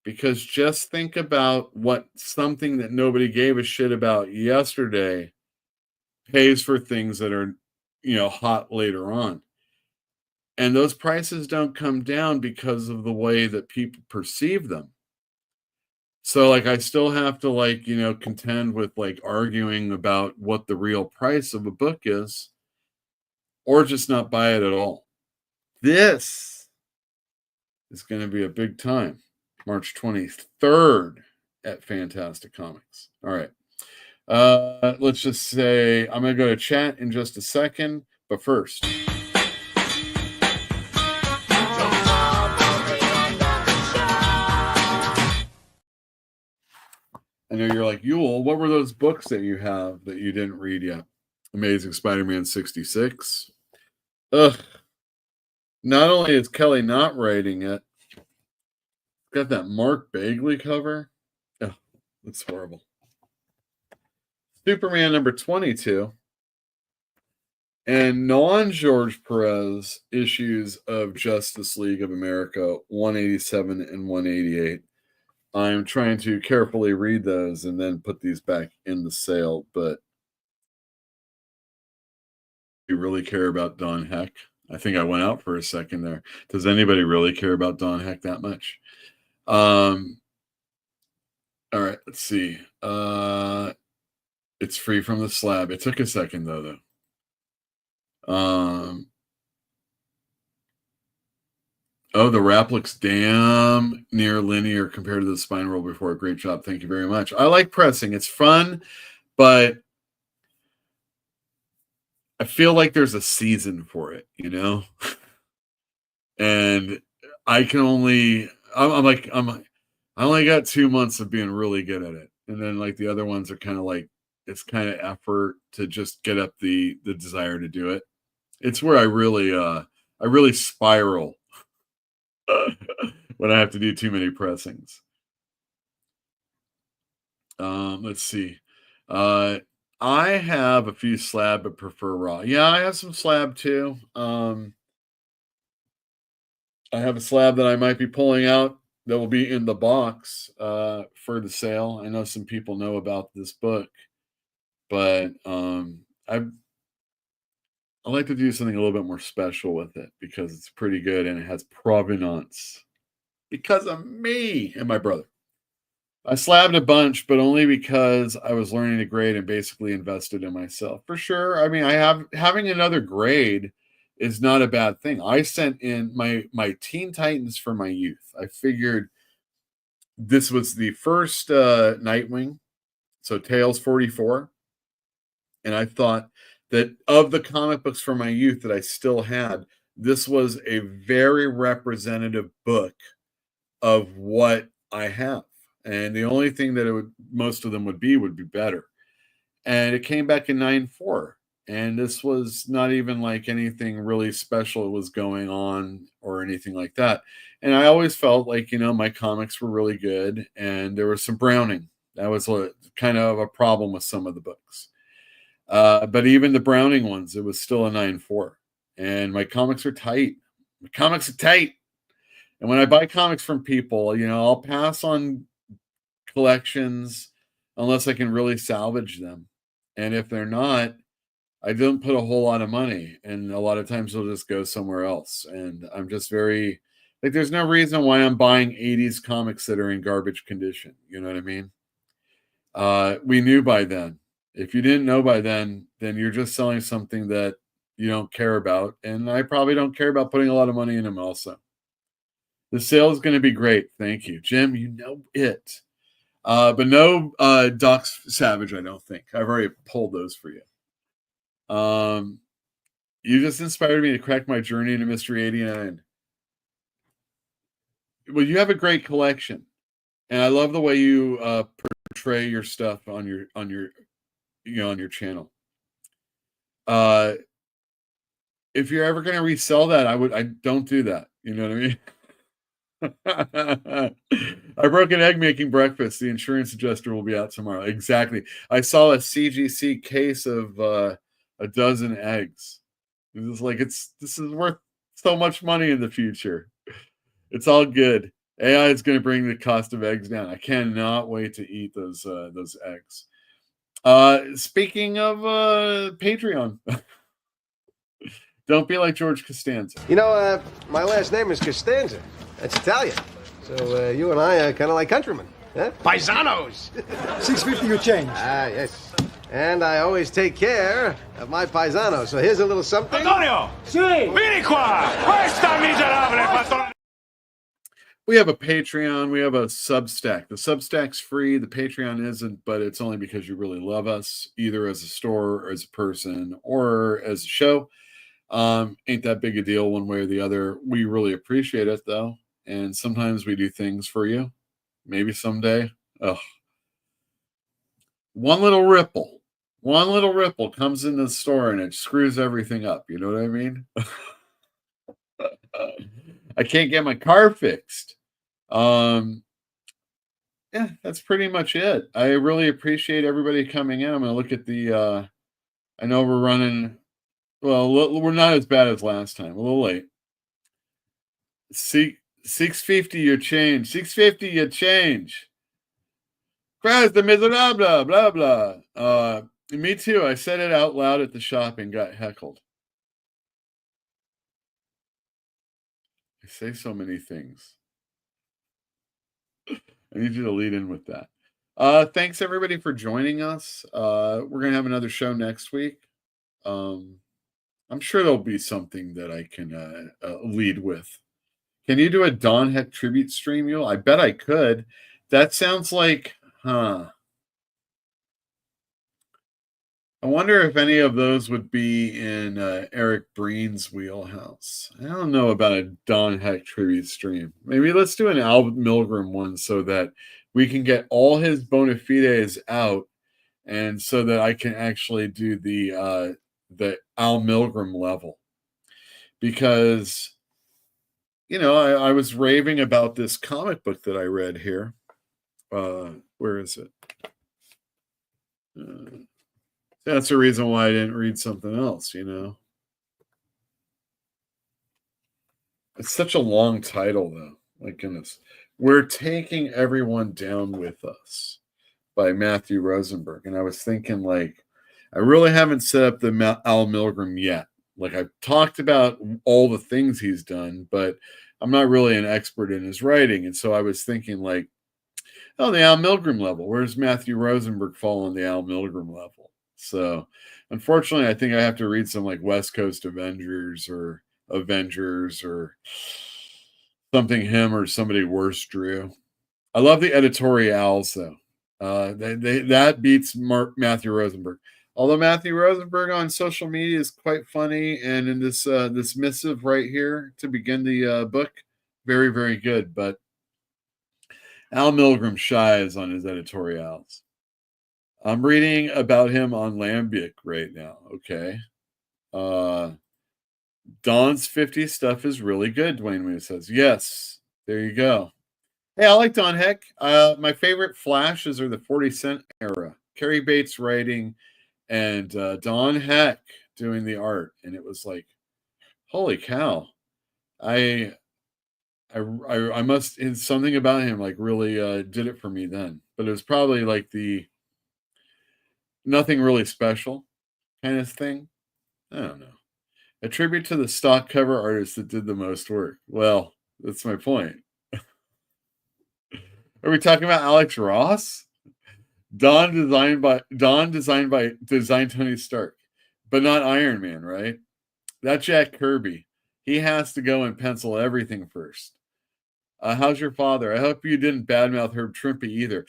Because just think about what something that nobody gave a shit about yesterday pays for things that are, you know, hot later on. And those prices don't come down because of the way that people perceive them. So like I still have to like, contend with like arguing about what the real price of a book is, or just not buy it at all. This is going to be a big time. March 23rd at Fantastic Comics. All right. Let's just say I'm going to go to chat in just a second, but first. I know you're like, Yule, what were those books that you have that you didn't read yet? Amazing Spider-Man 66. Ugh. Not only is Kelly not writing it, it's got that Mark Bagley cover. Oh, that's horrible. Superman number 22. And non-George Perez issues of Justice League of America 187 and 188. I'm trying to carefully read those and then put these back in the sale, but you really care about Don Heck? I think I went out for a second there. Does anybody really care about Don Heck that much? All right, let's see. It's free from the slab. It took a second though. Oh, the wrap looks damn near linear compared to the spine roll before. Great job. Thank you very much. I like pressing. It's fun, but I feel like there's a season for it, And I can only, I only got 2 months of being really good at it. And then like the other ones are kind of like, it's kind of effort to just get up the desire to do it. It's where I really spiral when I have to do too many pressings. Let's see. I have a few slab, but prefer raw. Yeah, I have some slab too. I have a slab that I might be pulling out that will be in the box for the sale. I know some people know about this book, but I like to do something a little bit more special with it because it's pretty good and it has provenance because of me and my brother. I slabbed a bunch, but only because I was learning to grade and basically invested in myself. For sure. I mean, having another grade is not a bad thing. I sent in my Teen Titans for my youth. I figured this was the first Nightwing, so Tales 44. And I thought that of the comic books for my youth that I still had, this was a very representative book of what I have. And the only thing that most of them would be better. And it came back in 9.4. And this was not even like anything really special was going on or anything like that. And I always felt like, my comics were really good and there was some Browning. That was kind of a problem with some of the books. But even the Browning ones, it was still a 9.4. And my comics are tight. My comics are tight. And when I buy comics from people, I'll pass on collections unless I can really salvage them. And if they're not, I don't put a whole lot of money. And a lot of times they'll just go somewhere else. And I'm just very, like, there's no reason why I'm buying 80s comics that are in garbage condition. You know what I mean? We knew by then. If you didn't know by then you're just selling something that you don't care about. And I probably don't care about putting a lot of money in them also. The sale is going to be great. Thank you. Jim, you know it. But no Doc Savage, I don't think. I've already pulled those for you. You just inspired me to crack my journey into Mystery 89. Well, you have a great collection. And I love the way you portray your stuff on your channel. If you're ever going to resell that, I don't do that. You know what I mean? I broke an egg making breakfast. The insurance adjuster will be out tomorrow. Exactly. I saw a CGC case of a dozen eggs. It was like, this is worth so much money in the future. It's all good. AI is going to bring the cost of eggs down. I cannot wait to eat those eggs. Speaking of Patreon, Don't be like George Costanza. You know, my last name is Costanza. That's Italian. So you and I are kind of like countrymen. Huh? Paisanos! 650 you change. Ah, yes. And I always take care of my paisanos. So here's a little something. Antonio! Sì! Vieni qua! Questa miserabile patron... We have a Patreon. We have a Substack. The Substack's free. The Patreon isn't, but it's only because you really love us, either as a store or as a person or as a show. Ain't that big a deal one way or the other. We really appreciate it, though. And sometimes we do things for you. Maybe someday. Ugh. One little ripple comes into the store and it screws everything up. You know what I mean? I can't get my car fixed. Yeah, that's pretty much it. I really appreciate everybody coming in. I'm going to look at the, I know we're running, well, we're not as bad as last time. A little late. 650 your change. 650 your change. Christ, the miserable, blah, blah. Me too. I said it out loud at the shop and got heckled. I say so many things. I need you to lead in with that. Thanks everybody for joining us. We're going to have another show next week. I'm sure there'll be something that I can lead with. Can you do a Don Heck tribute stream, Yule? I bet I could. That sounds like, I wonder if any of those would be in Eric Breen's wheelhouse. I don't know about a Don Heck tribute stream. Maybe let's do an Al Milgrom one so that we can get all his bona fides out, and so that I can actually do the Al Milgrom level. Because, you know, I was raving about this comic book that I read here. Where is it? That's the reason why I didn't read something else, you know. It's such a long title, though. My goodness. We're Taking Everyone Down With Us by Matthew Rosenberg. And I was thinking, like, I really haven't set up the Al Milgrom yet. Like, I've talked about all the things he's done, but I'm not really an expert in his writing. And so I was thinking, like, oh, the Al Milgrom level. Where's Matthew Rosenberg fall on the Al Milgrom level? So, unfortunately, I think I have to read some like West Coast Avengers or something him or somebody worse drew. I love the editorials, though. That beats Matthew Rosenberg. Although Matthew Rosenberg on social media is quite funny, and in this this missive right here to begin the book, very, very good. But Al Milgrom shies on his editorials. I'm reading about him on Lambic right now. Okay. Don's 50 stuff is really good, Dwayne Moon says. Yes. There you go. Hey, I like Don Heck. My favorite flashes are the 40 Cent era. Carrie Bates writing and Don Heck doing the art. And it was like, holy cow. I must, it's something about him like really did it for me then. But it was probably like the nothing really special kind of thing. I don't know. A tribute to the stock cover artist that did the most work. Well, that's my point. Are we talking about Alex Ross? Designed by Tony Stark, but not Iron Man, right? That Jack Kirby. He has to go and pencil everything first. How's your father? I hope you didn't badmouth Herb Trimpe either.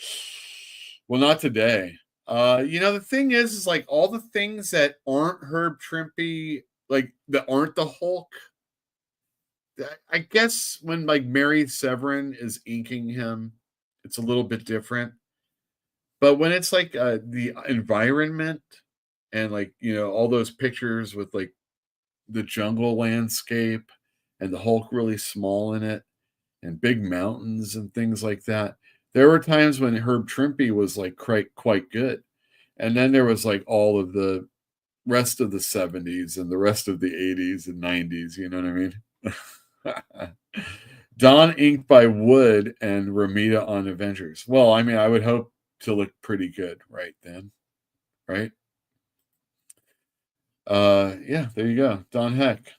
Well, not today. You know, the thing is like all the things that aren't Herb Trimpe, like that aren't the Hulk. I guess when like Mary Severin is inking him, it's a little bit different. But when it's like the environment and like, you know, all those pictures with like the jungle landscape and the Hulk really small in it and big mountains and things like that. There were times when Herb Trimpe was like quite good. And then there was like all of the rest of the 70s and the rest of the 80s and 90s. You know what I mean? Don inked by Wood and Romita on Avengers. Well, I mean, I would hope to look pretty good right then. Right? Yeah, there you go. Don Heck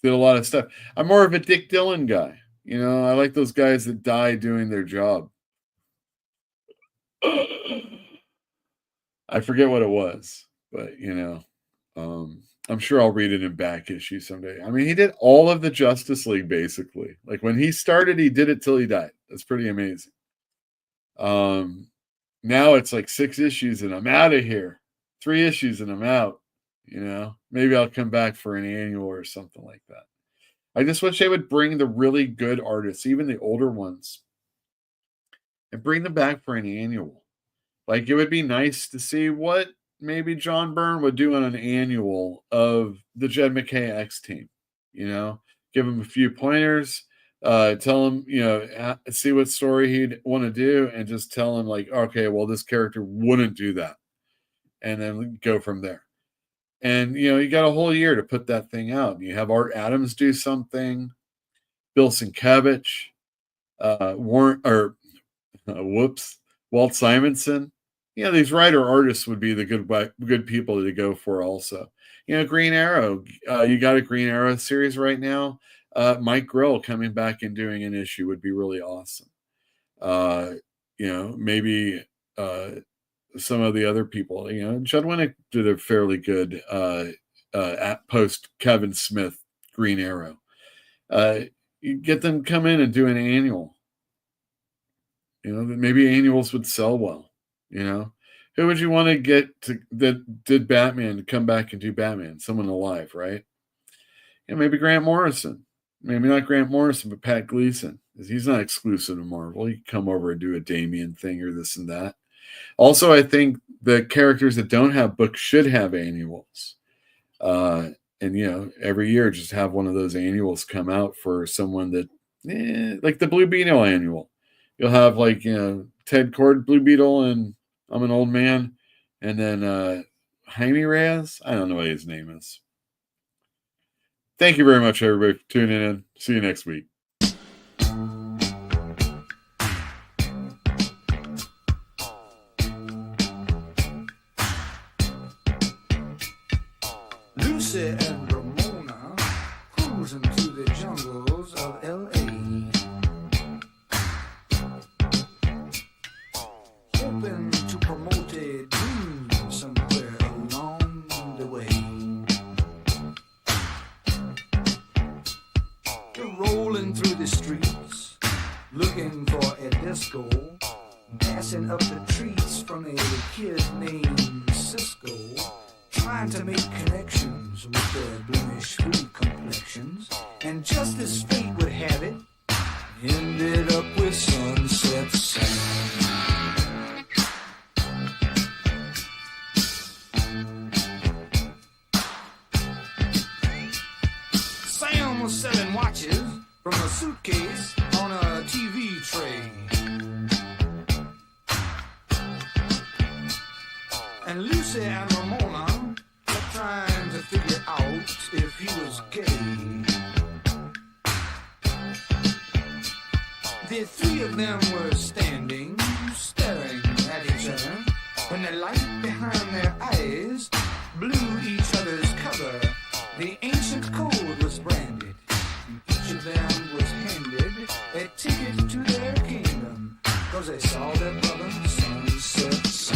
did a lot of stuff. I'm more of a Dick Dillon guy. You know, I like those guys that die doing their job. I forget what it was, but you know, I'm sure I'll read it in back issue someday. I mean, he did all of the Justice League basically. Like when he started, he did it till he died. That's pretty amazing. Now it's like 6 issues and I'm out of here. 3 issues and I'm out. You know, maybe I'll come back for an annual or something like that. I just wish they would bring the really good artists, even the older ones, and bring them back for an annual. Like it would be nice to see what maybe John Byrne would do on an annual of the Jed McKay X team. You know, give him a few pointers, tell him, you know, see what story he'd want to do, and just tell him like, okay, well, this character wouldn't do that, and then go from there. And you know, you got a whole year to put that thing out. You have Art Adams do something, Bill Sienkiewicz, Walt Simonson. You know, these writer artists would be the good people to go for also. You know, Green Arrow, you got a Green Arrow series right now. Mike Grill coming back and doing an issue would be really awesome. You know, maybe some of the other people, you know, Judd Winnick did a fairly good post Kevin Smith Green Arrow. You get them come in and do an annual. You know, maybe annuals would sell well. You know, who would you want to get to that did Batman to come back and do Batman? Someone alive, right? Yeah, maybe Grant Morrison. Maybe not Grant Morrison, but Pat Gleason. He's not exclusive to Marvel. He can come over and do a Damian thing or this and that. Also, I think the characters that don't have books should have annuals. And, you know, every year just have one of those annuals come out for someone that, like the Blue Beetle annual. You'll have like, you know, Ted Kord, Blue Beetle, and I'm an Old Man. And then Jaime Reyes. I don't know what his name is. Thank you very much, everybody, for tuning in. See you next week. Lucy and Ramona cruising through the jungles of L.A. Hoping to promote a dream somewhere along the way. They're rolling through the streets, looking for a disco, passing up the treats from a kid named Cisco, trying to make connections with their blemish-free complexions, and just as fate would have it, ended up with Sunset Sam. Sam was selling watches from a suitcase on a TV tray. And Lucy and Ramona were trying to figure out if he was gay. The three of them were standing, staring at each other, when the light behind their eyes blew each other's cover. The ancient code was branded, and each of them was handed a ticket to their kingdom, 'cause they saw their brother Sunset Sam.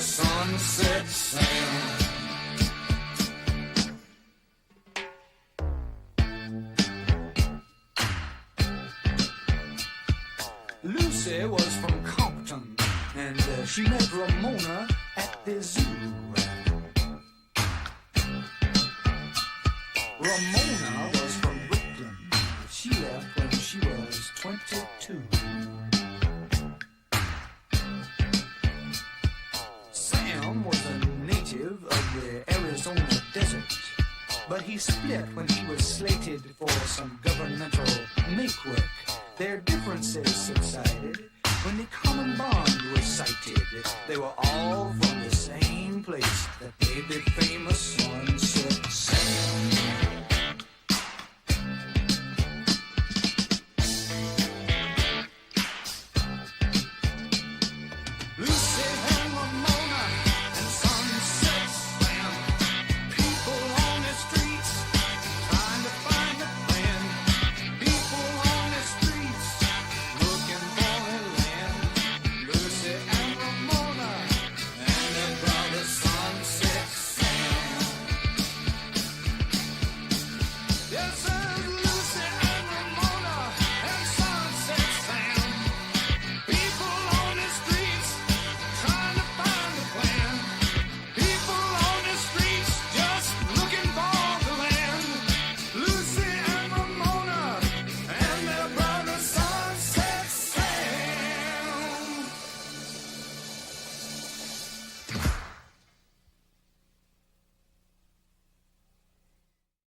Sunset Sam. Lucy was from Compton, and she met Ramona at the zoo. Ramona was from Brooklyn, but she left when she was 22. Sam was a native of the Arizona desert, but he split when he was slated for some governmental make-work. Their differences subsided when the common bond was sighted. They were all from the same place that made them famous.